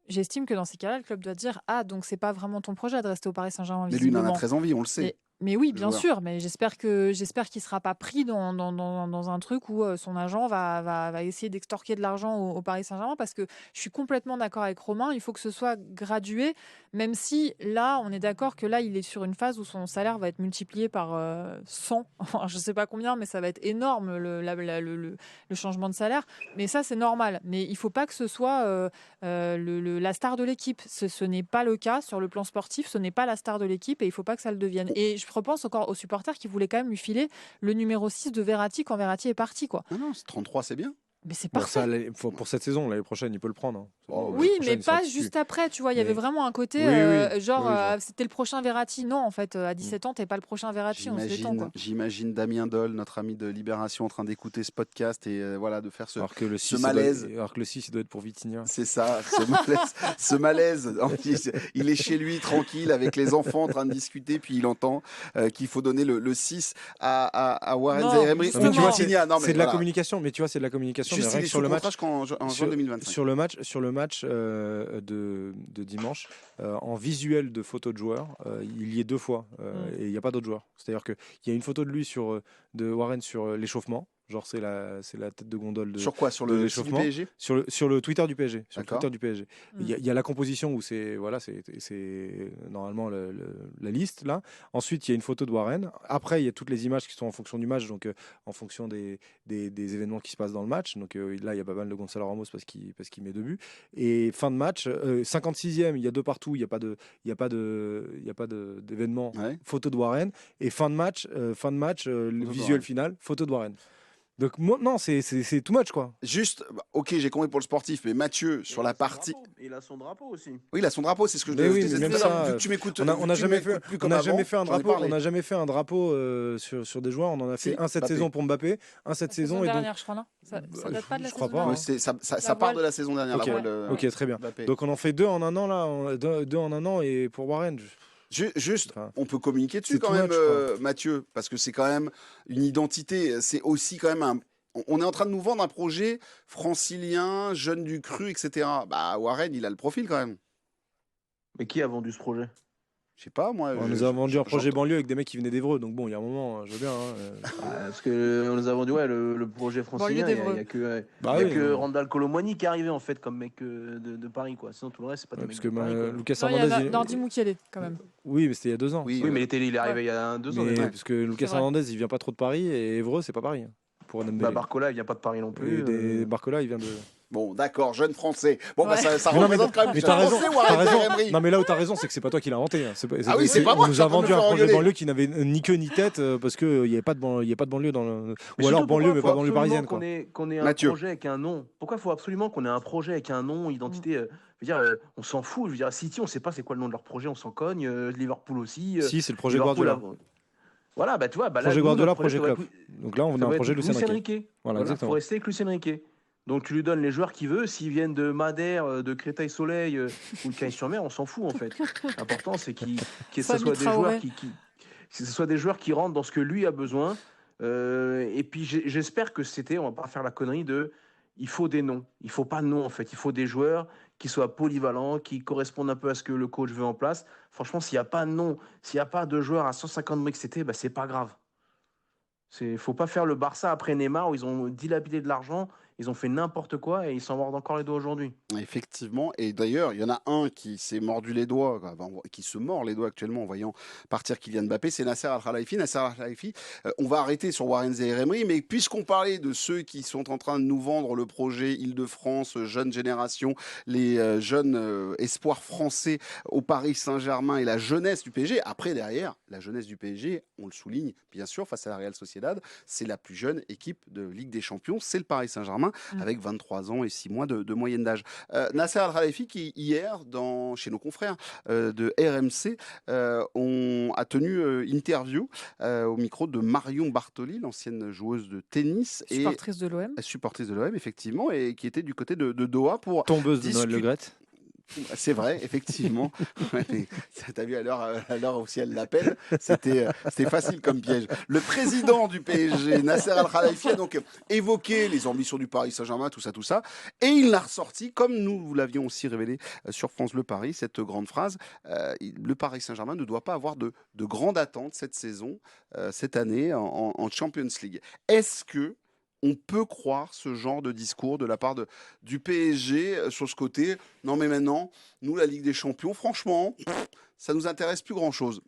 j'estime que dans ces cas-là, le club doit dire « Ah, donc c'est pas vraiment ton projet de rester au Paris Saint-Germain ». Mais lui, il en a très envie, on le sait. Mais oui, bien sûr, mais j'espère qu'il ne sera pas pris dans un truc où son agent va essayer d'extorquer de l'argent au Paris Saint-Germain, parce que je suis complètement d'accord avec Romain, il faut que ce soit gradué, même si là, on est d'accord que là, il est sur une phase où son salaire va être multiplié par 100, enfin, je ne sais pas combien, mais ça va être énorme le changement de salaire, mais ça, c'est normal. Mais il ne faut pas que ce soit la star de l'équipe. Ce n'est pas le cas sur le plan sportif, ce n'est pas la star de l'équipe et il ne faut pas que ça le devienne. Et je repense encore aux supporters qui voulaient quand même lui filer le numéro 6 de Verratti quand Verratti est parti, quoi. Non, 33, c'est bien. Mais c'est Bon, parfait. pour cette saison, l'année prochaine, il peut le prendre. Hein. Oui, L'année mais prochaine, il sera pas plus. juste après, tu vois. Il y avait Mais- vraiment un côté, Oui, oui. genre, Oui, je vois. c'était le prochain Verratti. Non, en fait, à 17 ans, t'es pas le prochain Verratti, on se détend, quoi. J'imagine Damien Dole, notre ami de Libération, en train d'écouter ce podcast et voilà, de faire Alors que le ce 6, malaise. alors que le 6, il doit être pour Vitinha. C'est ça, ce malaise. Il est chez lui, tranquille, avec les enfants en train de discuter, puis il entend qu'il faut donner le 6 à Warren Non, Zaïre-Emery. justement. Mais tu vois, Vitinha, non, mais c'est de la voilà. communication. Mais tu vois, c'est de la communication. Juste, Mais rien il que est sur sous le match. contrat en juin 2025. Sur le match de dimanche, en visuel de photos de joueurs, il y est 2 fois et il n'y a pas d'autres joueurs. C'est-à-dire qu'il y a une photo de lui de Warren sur l'échauffement. Genre c'est la tête de gondole Sur quoi? Sur de le site du l'échauffement. PSG? Sur le Twitter du PSG. Sur le D'accord. Twitter du PSG. Il y a la composition où c'est normalement la liste là. Ensuite il y a une photo de Warren. Après il y a toutes les images qui sont en fonction du match, donc en fonction des événements qui se passent dans le match. Donc là il y a pas mal de Gonzalo Ramos parce qu'il met 2 buts. Et fin de match, 56e, il y a 2 partout, il y a pas d'événement. Ouais. Photo de Warren. Et fin de match, le visuel Warren. final, photo de Warren. Donc moi, non, c'est too much quoi. Juste, ok, j'ai compris pour le sportif, mais Mathieu, sur la partie. Il a son drapeau aussi. Oui, il a son drapeau, c'est ce que Mais je oui, disais mais tout même à l'heure. ça, Vu que tu m'écoutes, On n'a jamais fait un j'en ai drapeau. parlé. On n'a jamais fait un drapeau sur des joueurs. On en a fait Si, un cette Mbappé. saison pour Mbappé, un cette La saison saison et donc. dernière, je crois, non? Ça date pas de la Je crois saison pas, Ouais, dernière? ça part de la saison dernière. Ok, la voile, ok, très bien. Mbappé. Donc on en fait 2 en un an là, 2 en un an et pour Warren. Juste, Enfin, on peut communiquer dessus c'est quand too même, much, quoi. Mathieu, parce que c'est quand même une identité. C'est aussi quand même on est en train de nous vendre un projet francilien, jeune du cru, etc. Bah, Warren, il a le profil quand même. Mais qui a vendu ce projet? Je sais pas, moi. On nous a vendu un projet banlieue avec des mecs qui venaient d'Evreux, donc bon, il y a un moment, je veux bien. Parce qu'on nous a vendu le projet francilien. Il n'y a que Randall Colomwani qui est arrivé en fait comme mec de Paris, quoi. Sinon tout le reste c'est pas des mecs de Paris, quoi. Lucas Non, il y a Hernandez. Nordi Mukiele, quand même. Oui, mais c'était il y a 2 ans. Oui, Oui, mais il est arrivé il y a 2 ans. Mais déjà. parce que Lucas C'est vrai. Hernandez, il vient pas trop de Paris et Évreux, c'est pas Paris. Pour Dembélé. Bah, Barcola, il vient pas de Paris non plus. Et Barcola, il vient de. Bon, d'accord, jeune français. Bon, bah, Ouais. ça Mais non, représente quand même. Mais jeune t'as raison, français, t'as Warren raison. Zaïre-Emery. Non, mais là où t'as raison, c'est que c'est pas toi qui l'as inventé. Hein. Ah oui, c'est pas moi, On je nous suis a en train de vendu me un faire projet de engueuler. banlieue qui n'avait ni queue ni tête parce qu'il n'y avait pas de banlieue dans le. Mais Ou alors surtout, banlieue, mais pourquoi pas banlieue faut parisienne. absolument Quoi. qu'on ait un Mathieu. projet avec un nom. Pourquoi il faut absolument qu'on ait un projet avec un nom, identité je veux dire, on s'en fout. Je veux dire, City, on sait pas c'est quoi le nom de leur projet, on s'en cogne. Liverpool aussi. Si, c'est le projet Liverpool, Guardiola. Voilà, bah tu vois, bah, là, Projet nous, Guardiola, notre projet ça va Klopp. être- Donc là, on ça a un va projet être Lucien Riquet. Riquet. Voilà, Il exactement. faut rester avec Lucien Riquet. Donc tu lui donnes les joueurs qu'il veut. S'ils viennent de Madère, de Créteil-Soleil ou de Cagnes-sur-Mer, on s'en fout en fait. L'important c'est que ce Samy soit des Traoré. joueurs que ce soit des joueurs qui rentrent dans ce que lui a besoin. Et puis j'espère que on va pas faire la connerie il faut des noms. Il faut pas de noms en fait. Il faut des joueurs qui soient polyvalents, qui correspondent un peu à ce que le coach veut en place. Franchement, s'il n'y a pas de nom, s'il n'y a pas de joueurs à 150 briques, c'est pas grave. Faut pas faire le Barça après Neymar où ils ont dilapidé de l'argent, ils ont fait n'importe quoi et ils s'en mordent encore les doigts aujourd'hui. Effectivement, et d'ailleurs, il y en a un qui s'est mordu les doigts, qui se mord les doigts actuellement en voyant partir Kylian Mbappé, c'est Nasser Al-Khelaifi. Nasser Al-Khelaifi, on va arrêter sur Warren Zaïre-Emery, mais puisqu'on parlait de ceux qui sont en train de nous vendre le projet Île-de-France, jeune génération, les jeunes espoirs français au Paris Saint-Germain et la jeunesse du PSG, après derrière, la jeunesse du PSG, on le souligne bien sûr, face à la Real Sociedad, c'est la plus jeune équipe de Ligue des Champions, c'est le Paris Saint-Germain, avec 23 ans et 6 mois de moyenne d'âge. Nasser Al-Khelaifi qui hier, chez nos confrères de RMC, a tenu interview au micro de Marion Bartoli, l'ancienne joueuse de tennis Supportrice de l'OM. supportrice de l'OM effectivement, et qui était du côté de Doha pour Tombeuse de Noël Le Graët. C'est vrai, effectivement. T'as vu à l'heure aussi elle l'appelle, c'était facile comme piège. Le président du PSG, Nasser Al-Khelaifi, a donc évoqué les ambitions du Paris Saint-Germain, tout ça, et il l'a ressorti, comme nous l'avions aussi révélé sur France Bleu Paris, cette grande phrase. Le Paris Saint-Germain ne doit pas avoir de grandes attentes cette saison, cette année en Champions League. Est-ce que on peut croire ce genre de discours de la part du PSG sur ce côté? Non, mais maintenant, nous, la Ligue des Champions, franchement, ça nous intéresse plus grand-chose.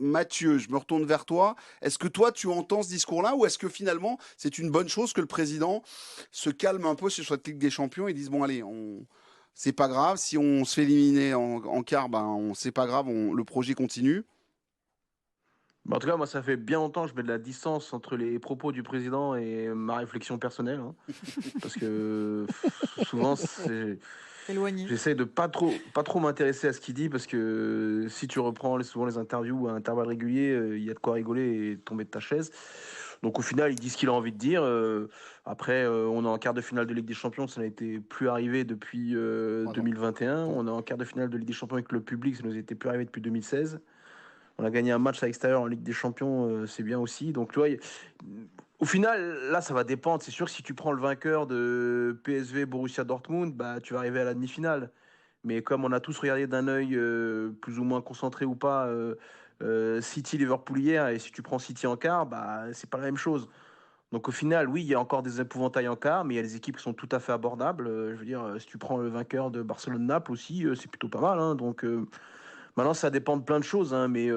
Mathieu, je me retourne vers toi. Est-ce que toi, tu entends ce discours-là, ou est-ce que finalement, c'est une bonne chose que le président se calme un peu sur cette Ligue des Champions et dise, bon, allez, c'est pas grave, si on se fait éliminer en quart, c'est pas grave, le projet continue? En tout cas, moi, ça fait bien longtemps que je mets de la distance entre les propos du président et ma réflexion personnelle. Parce que souvent, j'essaie de pas trop m'intéresser à ce qu'il dit, parce que si tu reprends souvent les interviews à intervalles réguliers, il y a de quoi rigoler et tomber de ta chaise. Donc au final, il dit ce qu'il a envie de dire. Après, on est en quart de finale de Ligue des Champions, ça n'a été plus arrivé depuis 2021. On est en quart de finale de Ligue des Champions avec le public, ça nous était plus arrivé depuis 2016. On a gagné un match à l'extérieur en Ligue des Champions, c'est bien aussi. Donc, tu vois, au final, là, ça va dépendre. C'est sûr que si tu prends le vainqueur de PSV Borussia Dortmund, bah, tu vas arriver à la demi-finale. Mais comme on a tous regardé d'un œil plus ou moins concentré ou pas City-Liverpool hier, et si tu prends City en quart, bah, c'est pas la même chose. Donc au final, oui, il y a encore des épouvantails en quart, mais il y a des équipes qui sont tout à fait abordables. Je veux dire, si tu prends le vainqueur de Barcelone-Naples aussi, c'est plutôt pas mal. Donc... Maintenant, ça dépend de plein de choses, mais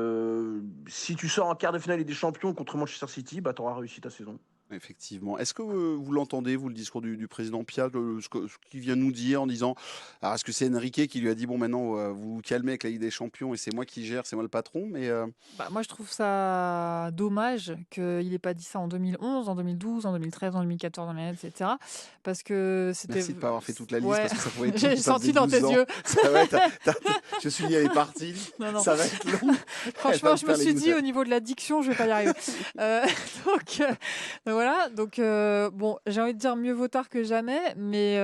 si tu sors en quart de finale des champions contre Manchester City, bah, tu auras réussi ta saison. Effectivement. Est-ce que vous l'entendez, vous, le discours du président Pia, ce qu'il vient de nous dire en disant, alors est-ce que c'est Enrique qui lui a dit, bon, maintenant, vous vous calmez avec la Ligue des Champions et c'est moi qui gère, c'est moi le patron, mais moi, je trouve ça dommage qu'il n'ait pas dit ça en 2011, en 2012, en 2013, en 2014, en 2017, etc. Parce que c'était... Merci de ne pas avoir fait toute la liste, Ouais. parce que ça pouvait être J'ai ça senti faisait dans 12 tes ans. yeux. Je suis dit, elle est partie, Non. ça va être long. Franchement, je me suis dit, au au niveau de la diction, je vais pas y arriver. Donc voilà. Donc bon, j'ai envie de dire mieux vaut tard que jamais, mais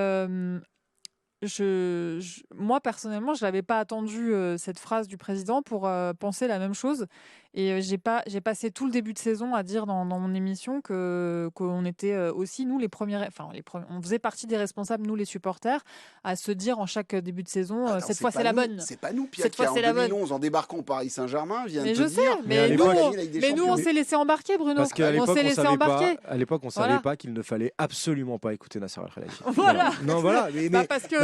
moi personnellement, je n'avais pas attendu cette phrase du président pour penser la même chose. Et j'ai passé tout le début de saison à dire dans mon émission qu'on était aussi, nous, on faisait partie des responsables, nous, les supporters, à se dire en chaque début de saison, cette fois, c'est la bonne. C'est pas nous, Pierre, Cette qui, fois, en c'est la bonne. 2011, en débarquant au Paris Saint-Germain, vient de Mais te je sais, dire... mais nous, on s'est laissé embarquer, Bruno. Parce qu'à On l'époque, s'est on laissé savait embarquer. pas. À l'époque, on savait Voilà. pas qu'il ne fallait absolument pas écouter Nasser Al-Khelaifi. Voilà. Non, voilà. Mais Parce que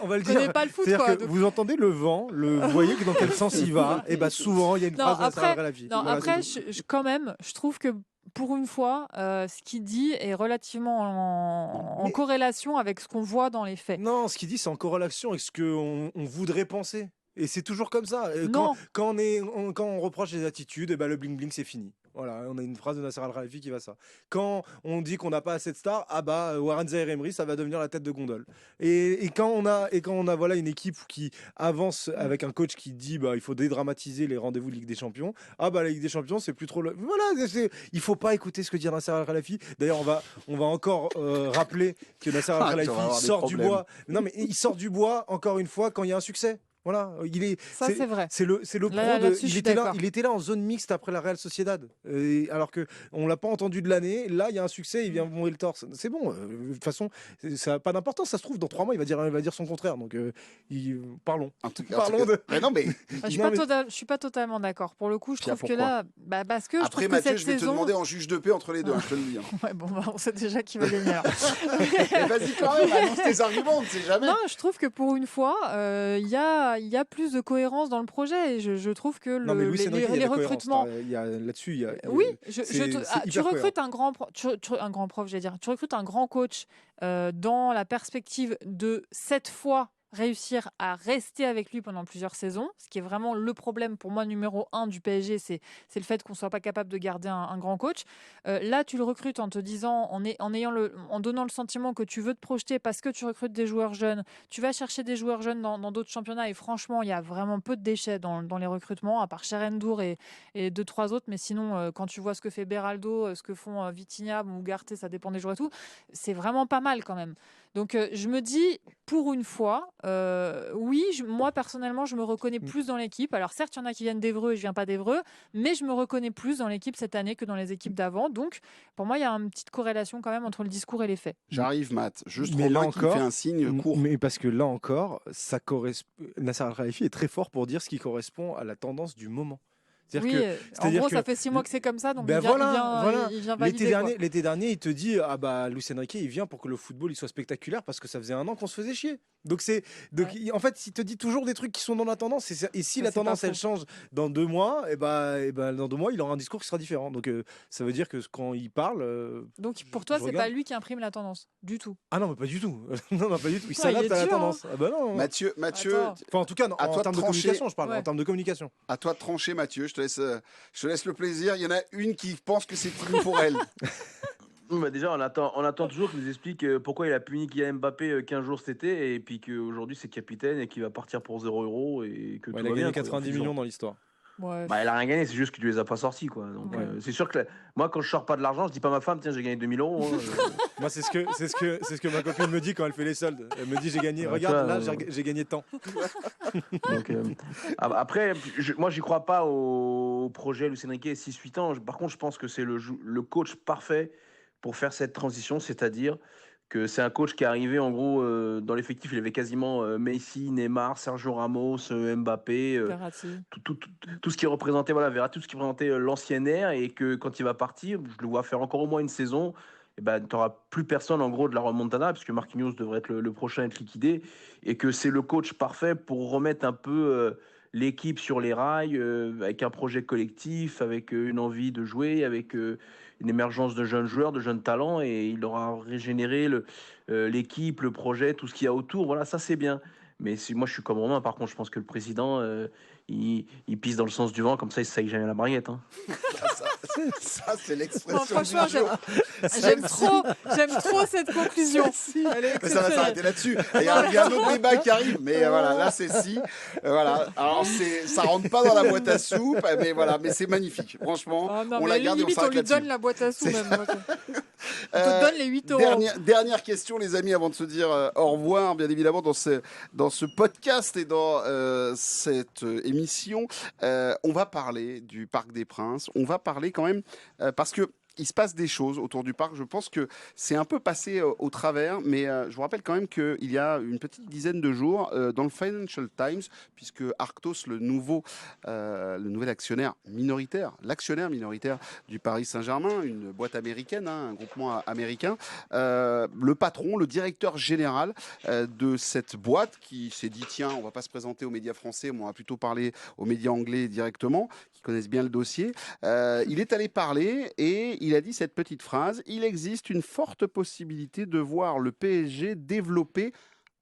on va le je connais dire. pas le foot, C'est-à-dire quoi. que vous entendez le vent, vous voyez dans quel sens il va. Et bah souvent, il y a une phrase de Nasser Al-Khelaifi. Non, Voilà, après, c'est tout. quand même, je trouve que pour une fois, ce qu'il dit est relativement en corrélation avec ce qu'on voit dans les faits. Non, ce qu'il dit, c'est en corrélation avec ce qu'on voudrait penser. Et c'est toujours comme ça. Non. Quand on reproche les attitudes, et ben le bling-bling, c'est fini. Voilà, on a une phrase de Nasser Al-Khelaifi qui va ça. Quand on dit qu'on n'a pas assez de stars, ah bah Warren Zaïre-Emery, ça va devenir la tête de gondole. Et quand on a voilà une équipe qui avance avec un coach qui dit bah il faut dédramatiser les rendez-vous de Ligue des Champions, ah bah la Ligue des Champions c'est plus trop voilà, il faut pas écouter ce que dit Nasser Al-Khelaifi. D'ailleurs on va encore rappeler que Nasser Al-Khelaifi sort du bois. Non mais il sort du bois encore une fois quand il y a un succès. Voilà, c'est vrai. C'est le pro il était là en zone mixte après la Real Sociedad. Alors que on l'a pas entendu de l'année, là il y a un succès, il vient mourir le torse. C'est bon, de toute façon, ça n'a pas d'importance, ça se trouve dans 3 mois il va dire son contraire. Donc parlons. Mais non mais je suis pas totalement d'accord. Pour le coup, je trouve que là parce que après Mathieu, je vais te demander en juge de paix entre les deux, je te le dis. Ouais, bon on sait déjà qui va gagner. Vas-y quand même, annonce tes arguments, on ne sait jamais. Non, je trouve que pour une fois, il y a plus de cohérence dans le projet. Et je trouve que les recrutements. Là-dessus, oui, tu recrutes un grand prof, j'allais dire. Tu recrutes un grand coach dans la perspective de cette fois réussir à rester avec lui pendant plusieurs saisons, ce qui est vraiment le problème pour moi numéro 1 du PSG, c'est le fait qu'on ne soit pas capable de garder un grand coach. Là, tu le recrutes en te disant, en donnant le sentiment que tu veux te projeter parce que tu recrutes des joueurs jeunes, tu vas chercher des joueurs jeunes dans d'autres championnats et franchement, il y a vraiment peu de déchets dans les recrutements, à part Cherendour et 2-3 autres, mais sinon, quand tu vois ce que fait Beraldo, ce que font Vitinha ou Ugarte, ça dépend des joueurs et tout, c'est vraiment pas mal quand même. Donc je me dis, pour une fois, oui, moi personnellement, je me reconnais plus dans l'équipe. Alors certes, il y en a qui viennent d'Évreux et je ne viens pas d'Évreux, mais je me reconnais plus dans l'équipe cette année que dans les équipes d'avant. Donc pour moi, il y a une petite corrélation quand même entre le discours et les faits. J'arrive, Matt. Juste mais là Romain qui fait un signe court. Mais parce que là encore, Nasser Al-Khelaifi est très fort pour dire ce qui correspond à la tendance du moment. En gros, ça fait 6 mois que c'est comme ça, donc il vient valider. L'été dernier, il te dit ah bah Luis Enrique, il vient pour que le football il soit spectaculaire parce que ça faisait 1 an qu'on se faisait chier. Donc en fait, il te dit toujours des trucs qui sont dans la tendance. Et si la tendance elle change dans 2 mois, et dans 2 mois, il aura un discours qui sera différent. Donc ça veut dire que quand il parle. Donc pour toi, c'est pas lui qui imprime la tendance du tout. Ah non, mais pas du tout. non, pas du tout. Il s'adapte à la tendance. Ah bah non. Mathieu. Enfin, en tout cas, en termes de communication, je parle. En termes de communication. À toi de trancher, Mathieu. Je te laisse le plaisir. Il y en a une qui pense que c'est fini pour elle. Bah déjà, on attend toujours qu'il nous explique pourquoi il a puni Kylian Mbappé 15 jours cet été et puis qu'aujourd'hui c'est capitaine et qu'il va partir pour 0 € et que tout il va a bien. gagné 90 millions dans l'histoire. Ouais. Bah, il a rien gagné, c'est juste qu'il ne les a pas sortis, quoi. Donc, c'est sûr que moi, quand je sors pas de l'argent, je dis pas à ma femme, tiens, j'ai gagné 2000 €. Moi, c'est ce que ma copine me dit quand elle fait les soldes. Elle me dit, j'ai gagné. Regarde, là, j'ai gagné tant. Donc, après, moi, j'y crois pas au projet Luis Enrique 6-8 ans. Par contre, je pense que c'est le coach parfait pour faire cette transition, c'est-à-dire que c'est un coach qui est arrivé en gros dans l'effectif, il avait quasiment Messi, Neymar, Sergio Ramos, Mbappé, tout ce qui représentait Verratti, tout ce qui représentait l'ancienne ère, et que quand il va partir, je le vois faire encore au moins une saison. Et ben, tu n'auras plus personne en gros de la remontada puisque Marquinhos devrait être le prochain à être liquidé, et que c'est le coach parfait pour remettre un peu l'équipe sur les rails, avec un projet collectif, avec une envie de jouer, avec une émergence de jeunes joueurs, de jeunes talents, et il aura régénéré l'équipe, le projet, tout ce qu'il y a autour. Voilà, ça c'est bien. Mais moi je suis comme Romain, par contre je pense que le président il pisse dans le sens du vent, comme ça il se saille jamais la baguette. Hein. Ça c'est l'expression. Franchement, j'aime trop cette conclusion. Mais ça va s'arrêter là-dessus. Il y a un autre débat qui arrive, mais voilà, là c'est si. Voilà. Alors ça rentre pas dans la boîte à soupe, mais voilà, mais c'est magnifique. Franchement, on la garde et on s'arrête lui là-dessus. donne la boîte à soupe même. On te donne les 8 €. Dernière question, les amis, avant de se dire au revoir, bien évidemment, dans ce podcast et dans cette émission. On va parler du Parc des Princes. On va parler quand même, parce que il se passe des choses autour du parc. Je pense que c'est un peu passé au travers, mais je vous rappelle quand même qu'il y a une petite dizaine de jours, dans le Financial Times, puisque Arctos, le nouvel actionnaire minoritaire, l'actionnaire minoritaire du Paris Saint-Germain, une boîte américaine, un groupement américain, le patron, le directeur général de cette boîte qui s'est dit, tiens, on va pas se présenter aux médias français, mais on va plutôt parler aux médias anglais directement, qui connaissent bien le dossier. Il est allé parler et il a dit cette petite phrase: il existe une forte possibilité de voir le PSG développer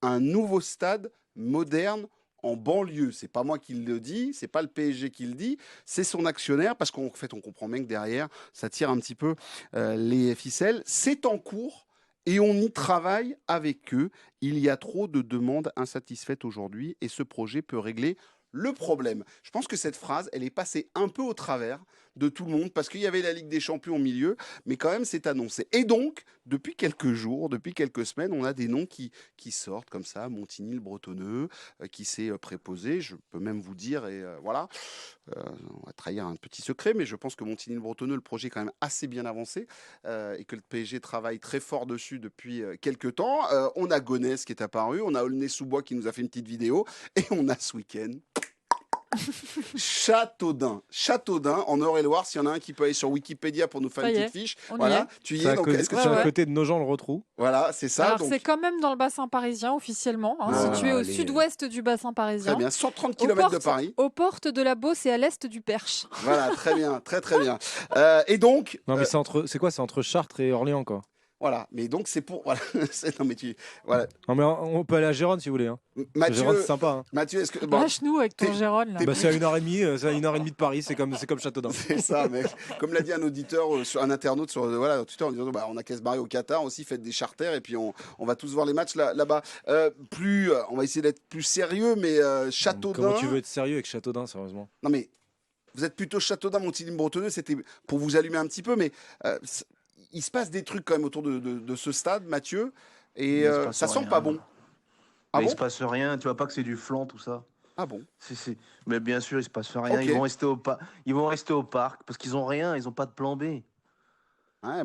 un nouveau stade moderne en banlieue. C'est pas moi qui le dis, c'est pas le PSG qui le dit, c'est son actionnaire, parce qu'en fait on comprend bien que derrière ça tire un petit peu les ficelles. C'est en cours et on y travaille avec eux. Il y a trop de demandes insatisfaites aujourd'hui et ce projet peut régler le problème. Je pense que cette phrase, elle est passée un peu au travers de tout le monde parce qu'il y avait la Ligue des Champions au milieu, mais quand même c'est annoncé. Et donc, depuis quelques jours, depuis quelques semaines, on a des noms qui sortent comme ça. Montigny le Bretonneux qui s'est préposé, je peux même vous dire, et voilà, on va trahir un petit secret, mais je pense que Montigny le Bretonneux, le projet est quand même assez bien avancé et que le PSG travaille très fort dessus depuis quelques temps. On a Gonesse qui est apparu, on a Aulnay-sous-Bois qui nous a fait une petite vidéo, et on a ce week-end Châteaudun en Eure-et-Loire. S'il y en a un qui peut aller sur Wikipédia pour nous faire une petite fiche, voilà, tu y es. Donc, est-ce que c'est à côté de Nogent-le-Rotrou? Voilà, c'est ça. Alors donc... c'est quand même dans le bassin parisien officiellement, situé au sud-ouest du bassin parisien. Très bien, 130 km de Paris. Aux portes de la Beauce et à l'est du Perche. Voilà, très bien, très bien. Et donc, non mais c'est entre Chartres et Orléans, quoi. Voilà, mais donc c'est pour. Voilà. Voilà. Non, mais on peut aller à Gérone si vous voulez. Hein. Mathieu, Gérone, c'est sympa. Hein. Mathieu, est-ce que. Lâche-nous avec ton Gérone. Là. Bah, c'est à 1h30, de Paris, c'est comme Châteaudun. C'est ça, mec. Comme l'a dit un auditeur, un internaute sur Twitter, en disant on a qu'à se barrer au Qatar aussi, faites des charters et puis on va tous voir les matchs là-bas. On va essayer d'être plus sérieux, mais Châteaudun. Comment tu veux être sérieux avec Châteaudun, sérieusement? Non, mais vous êtes plutôt Châteaudun, Montigny-le-Bretonneux, c'était pour vous allumer un petit peu, mais. Il se passe des trucs quand même autour de ce stade, Mathieu, et ça sent pas bon. Ah bon, il se passe rien, tu vois pas que c'est du flan tout ça. Ah bon? Mais bien sûr, il se passe rien. Okay. Ils vont rester au parc parce qu'ils ont rien, ils ont pas de plan B. Ouais,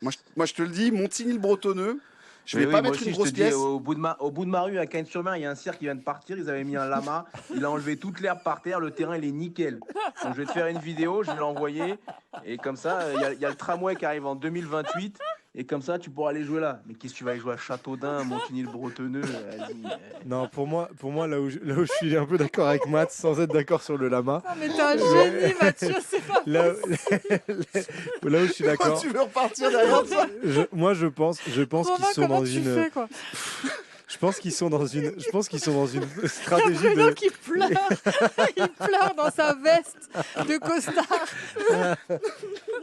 moi je te le dis, Montigny-le-Bretonneux. Je vais pas mettre une grosse pièce. Au bout de ma rue, à Cagnes-sur-Mer, il y a un cirque qui vient de partir. Ils avaient mis un lama. Il a enlevé toute l'herbe par terre. Le terrain, il est nickel. Donc, je vais te faire une vidéo. Je vais l'envoyer. Et comme ça, il y a le tramway qui arrive en 2028. Et comme ça, tu pourras aller jouer là. Mais qu'est-ce que tu vas aller jouer à Châteaudun, Montigny-le-Bretonneux? Non, pour moi là où je suis un peu d'accord avec Matt, sans être d'accord sur le lama. Non, mais t'es un génie, Mathieu, c'est pas là où je suis d'accord. Pourquoi tu veux repartir derrière ça? Moi, je pense qu'ils sont dans une. Je pense qu'ils sont dans une stratégie Bruno de. qui pleure. Il pleure dans sa veste de costard.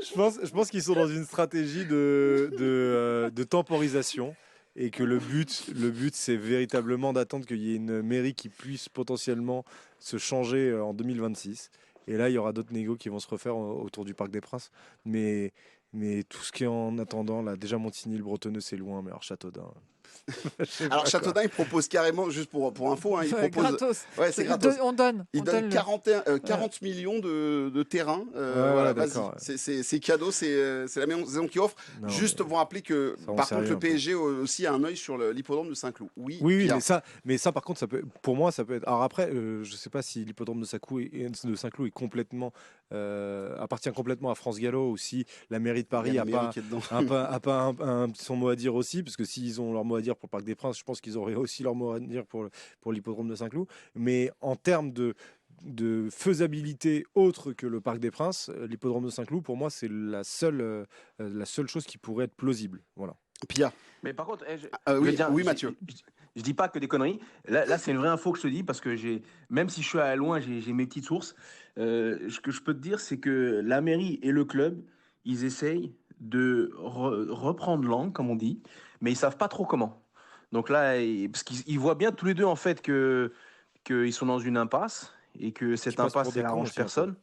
Je pense qu'ils sont dans une stratégie de temporisation. Et que le but, c'est véritablement d'attendre qu'il y ait une mairie qui puisse potentiellement se changer en 2026. Et là, il y aura d'autres négos qui vont se refaire autour du Parc des Princes. Mais tout ce qui est en attendant, là, déjà Montigny-le-Bretonneux, c'est loin, mais alors Châteaudun. Alors Châteaudun, il propose carrément, juste pour info, il propose. Gratos. Ouais, c'est gratos. On donne. Il donne 40 millions de terrains. Voilà, vas-y. d'accord. C'est cadeau, c'est la maison qui offre. Non, juste vous rappeler que, ça, on par sait contre, rien, le PSG aussi a un œil sur l'hippodrome de Saint-Cloud. Oui, Oui, Pierre. mais ça, par contre, pour moi, ça peut être. Alors après, je ne sais pas si l'hippodrome de Saint-Cloud est complètement, appartient complètement à France Gallo ou si la mairie de Paris Il y a a la pas, mairie qui est dedans. son mot à dire aussi, parce que s'ils ont leur mot à dire pour le Parc des Princes, je pense qu'ils auraient aussi leur mot à dire pour l'hippodrome de Saint-Cloud. Mais en termes de faisabilité autre que le Parc des Princes, l'hippodrome de Saint-Cloud, pour moi, c'est la seule chose qui pourrait être plausible. Voilà. Pierre. Mais par contre, oui, Mathieu. Je dis pas que des conneries. Là, c'est une vraie info que je te dis parce que même si je suis à loin, j'ai mes petites sources. Ce que je peux te dire, c'est que la mairie et le club, ils essayent de reprendre langue, comme on dit, mais ils savent pas trop comment. Donc là, parce qu'ils voient bien tous les deux en fait qu'ils sont dans une impasse et que cette impasse, elle arrange personne.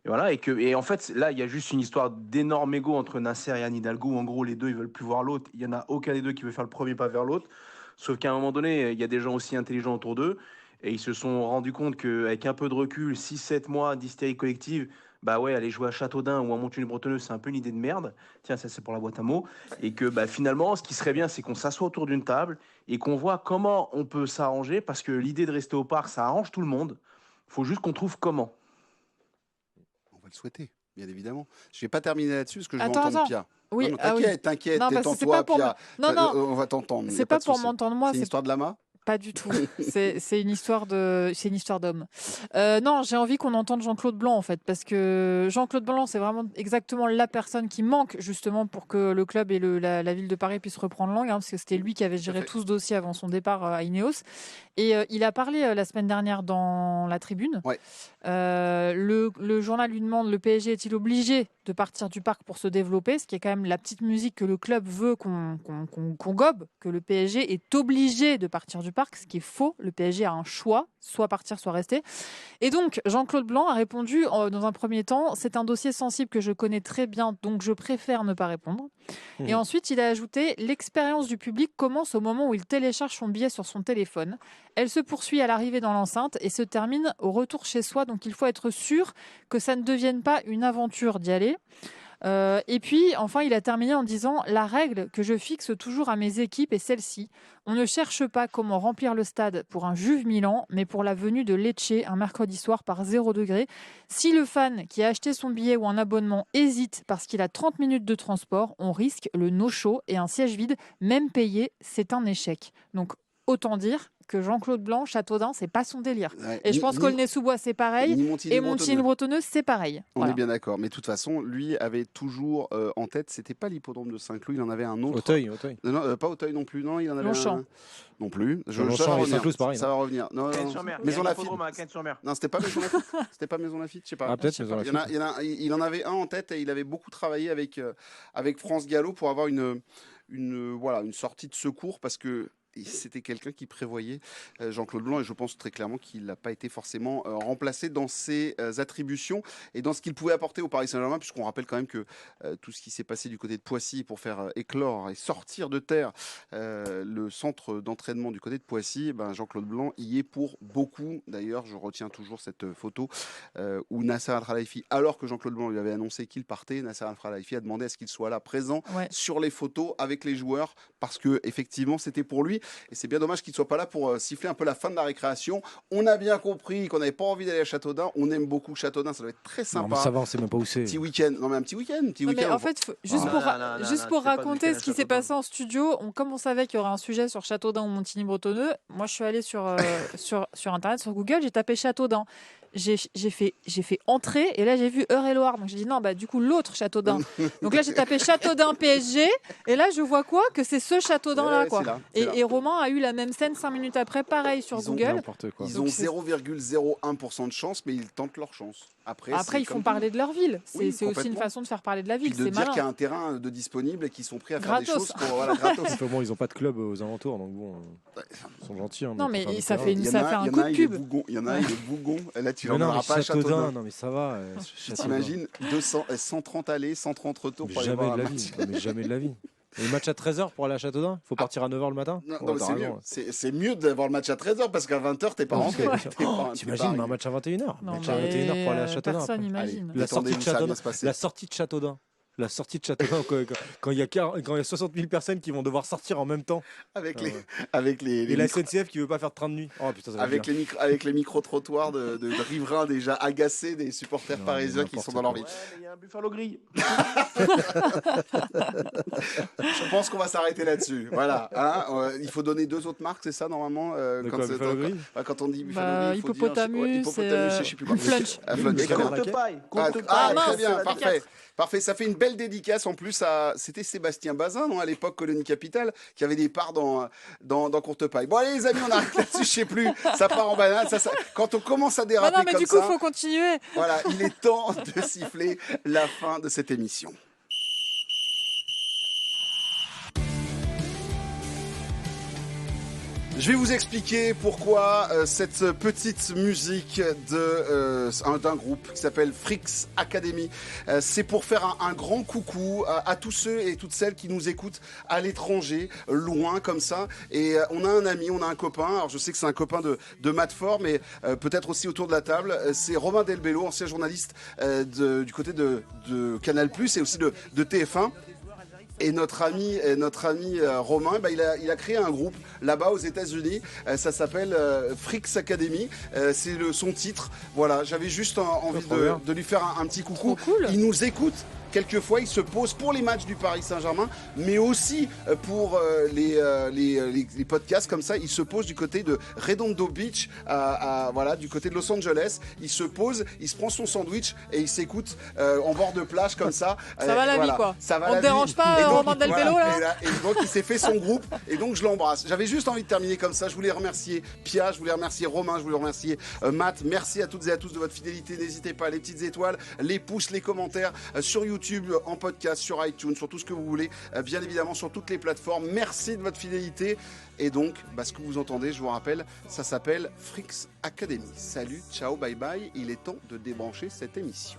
Et voilà, et en fait, là, il y a juste une histoire d'énorme égo entre Nasser et Anne Hidalgo. En gros, les deux, ils veulent plus voir l'autre. Il y en a aucun des deux qui veut faire le premier pas vers l'autre. Sauf qu'à un moment donné, il y a des gens aussi intelligents autour d'eux. Et ils se sont rendus compte qu'avec un peu de recul, 6-7 mois d'hystérie collective, bah ouais, aller jouer à Châteaudun ou à Montigny-le-Bretonneux, c'est un peu une idée de merde. Tiens, ça, c'est pour la boîte à mots. Et que finalement, ce qui serait bien, c'est qu'on s'assoit autour d'une table et qu'on voit comment on peut s'arranger. Parce que l'idée de rester au parc, ça arrange tout le monde. Il faut juste qu'on trouve comment. On va le souhaiter, bien évidemment. Je ne vais pas terminer là-dessus parce que je vais Attends. entendre Pierre. Oui, Non, t'inquiète, Non, parce que c'est pas détends-toi, pour Pierre. Non. On va t'entendre. C'est pas pour m'entendre moi. C'est une histoire de lama. Pas du tout. C'est une histoire d'homme. Non, j'ai envie qu'on entende Jean-Claude Blanc en fait, parce que Jean-Claude Blanc, c'est vraiment exactement la personne qui manque justement pour que le club et la ville de Paris puissent reprendre langue, parce que c'était lui qui avait géré tout ce dossier avant son départ à Ineos. Et il a parlé la semaine dernière dans la Tribune. Ouais. Le journal lui demande: le PSG est-il obligé de partir du parc pour se développer? Ce qui est quand même la petite musique que le club veut qu'on gobe, que le PSG est obligé de partir du parc, ce qui est faux. Le PSG a un choix, soit partir, soit rester. Et donc, Jean-Claude Blanc a répondu dans un premier temps: c'est un dossier sensible que je connais très bien, donc je préfère ne pas répondre. Et ensuite, il a ajouté: l'expérience du public commence au moment où il télécharge son billet sur son téléphone. Elle se poursuit à l'arrivée dans l'enceinte et se termine au retour chez soi. Donc, il faut être sûr que ça ne devienne pas une aventure d'y aller. Et puis, enfin, il a terminé en disant: la règle que je fixe toujours à mes équipes est celle-ci. On ne cherche pas comment remplir le stade pour un Juve Milan, mais pour la venue de Lecce un mercredi soir par 0 degré. Si le fan qui a acheté son billet ou un abonnement hésite parce qu'il a 30 minutes de transport, on risque le no-show et un siège vide, même payé, c'est un échec. Donc, autant dire que Jean-Claude Blanc, Châteaudun, c'est pas son délire. Ouais, et je pense qu'Aulnay-sous-Bois, c'est pareil. Et Montigny-le-Bretonneux, c'est pareil. On est bien d'accord. Mais de toute façon, lui avait toujours en tête, c'était pas l'hippodrome de Saint-Cloud, il en avait un autre. Auteuil. Non, pas Auteuil non plus. Non, il en avait Longchamp. un. Non plus. Longchamp et Saint-Cloud, c'est pareil. Ça va revenir. Non, Maison Lafitte. Non, c'était pas Maison Lafitte. C'était pas Maison Lafitte, je sais pas. Ah, peut-être Maison Lafitte. Il en avait un en tête et il avait beaucoup travaillé avec France Gallo pour avoir une sortie de secours parce que c'était quelqu'un qui prévoyait Jean-Claude Blanc, et je pense très clairement qu'il n'a pas été forcément remplacé dans ses attributions et dans ce qu'il pouvait apporter au Paris Saint-Germain, puisqu'on rappelle quand même que tout ce qui s'est passé du côté de Poissy pour faire éclore et sortir de terre le centre d'entraînement du côté de Poissy, Jean-Claude Blanc y est pour beaucoup. D'ailleurs, je retiens toujours cette photo où Nasser Al-Khelaifi, alors que Jean-Claude Blanc lui avait annoncé qu'il partait, Nasser Al-Khelaifi a demandé à ce qu'il soit là présent sur les photos avec les joueurs, parce que effectivement c'était pour lui. Et c'est bien dommage qu'il ne soit pas là pour siffler un peu la fin de la récréation. On a bien compris qu'on n'avait pas envie d'aller à Châteaudun. On aime beaucoup Châteaudun, ça doit être très sympa. Non, mais ça va, on ne sait même pas où c'est. Petit week-end. Non, mais un petit week-end. Mais en fait, juste pour raconter ce qui s'est passé en studio, comme on savait qu'il y aurait un sujet sur Châteaudun ou Montigny-Bretonneux, moi je suis allée sur Internet, sur Google, j'ai tapé Châteaudun. J'ai fait entrée et là j'ai vu Eure-et-Loir, donc j'ai dit non, du coup l'autre Châteaudun. Donc là j'ai tapé Châteaudun PSG et là je vois quoi, que c'est ce Châteaudun là, quoi. Et Romain a eu la même scène 5 minutes après, pareil sur Google. Ils ont 0,01% de chance, mais ils tentent leur chance. Après ils font parler de leur ville. C'est aussi une façon de faire parler de la ville. Puis de dire qu'il y a un terrain de disponible et qu'ils sont prêts à faire des choses pour gratos. Ils n'ont pas de club aux alentours, donc bon, ils sont gentils. Non, mais ça fait un coup de pub. Il y en a, il est Bougon. Là, tu l'emmèneras pas à Châteaudun. Non, mais ça va. T'imagines 130 allées, 130 retours pour aller voir un match. Jamais de la vie. Et le match à 13h pour aller à Châteaudun? Il faut partir à 9h le matin? Non, c'est mieux d'avoir le match à 13h parce qu'à 20h, t'es pas rentré. T'imagines un match à 21h? Match à 21h pour aller à Châteaudun. Personne imagine. La sortie de Châteaudun. La sortie de Châteaudun, quand il y a 60 000 personnes qui vont devoir sortir en même temps. Et la SNCF qui veut pas faire de train de nuit. Oh, putain, avec les micro-trottoirs de riverains déjà agacés des supporters parisiens qui sont dans leur vie. Il y a un Buffalo Grill. Je pense qu'on va s'arrêter là-dessus. Voilà. Il faut donner 2 autres marques, c'est ça normalement quand on dit Buffalo Grill, Hippopotamus, je sais plus quoi. Flunch. Très bien, parfait. Ça fait une belle dédicace en plus c'était Sébastien Bazin, non, à l'époque Colonie Capitale, qui avait des parts dans Courtepaille. Bon allez les amis, on arrête là-dessus, je sais plus, ça part en banane. Quand on commence à déraper comme ça. Non mais du coup, il faut continuer. Voilà, il est temps de siffler la fin de cette émission. Je vais vous expliquer pourquoi cette petite musique d'un groupe qui s'appelle Frix Academy. C'est pour faire un grand coucou à tous ceux et toutes celles qui nous écoutent à l'étranger, loin comme ça. Et on a un ami, on a un copain. Alors je sais que c'est un copain de Matt Fort, mais peut-être aussi autour de la table. C'est Romain Delbello, ancien journaliste du côté de Canal+, et aussi de TF1. Et notre ami Romain, il a créé un groupe là-bas aux États-Unis. Ça s'appelle Frix Academy. C'est son titre. Voilà, j'avais juste envie de lui faire un petit coucou. Cool. Il nous écoute. Quelquefois, il se pose pour les matchs du Paris Saint-Germain, mais aussi pour les podcasts comme ça. Il se pose du côté de Redondo Beach, du côté de Los Angeles. Il se pose, il se prend son sandwich et il s'écoute en bord de plage comme ça. Ça va la vie, quoi. On ne dérange pas Romain Delbello, là. Et donc, il s'est fait son groupe et donc je l'embrasse. J'avais juste envie de terminer comme ça. Je voulais remercier Pia, je voulais remercier Romain, je voulais remercier Matt. Merci à toutes et à tous de votre fidélité. N'hésitez pas, les petites étoiles, les pouces, les commentaires sur YouTube, en podcast, sur iTunes, sur tout ce que vous voulez, bien évidemment sur toutes les plateformes. Merci de votre fidélité. Et donc, ce que vous entendez, je vous rappelle, ça s'appelle Frix Academy. Salut, ciao, bye bye. Il est temps de débrancher cette émission.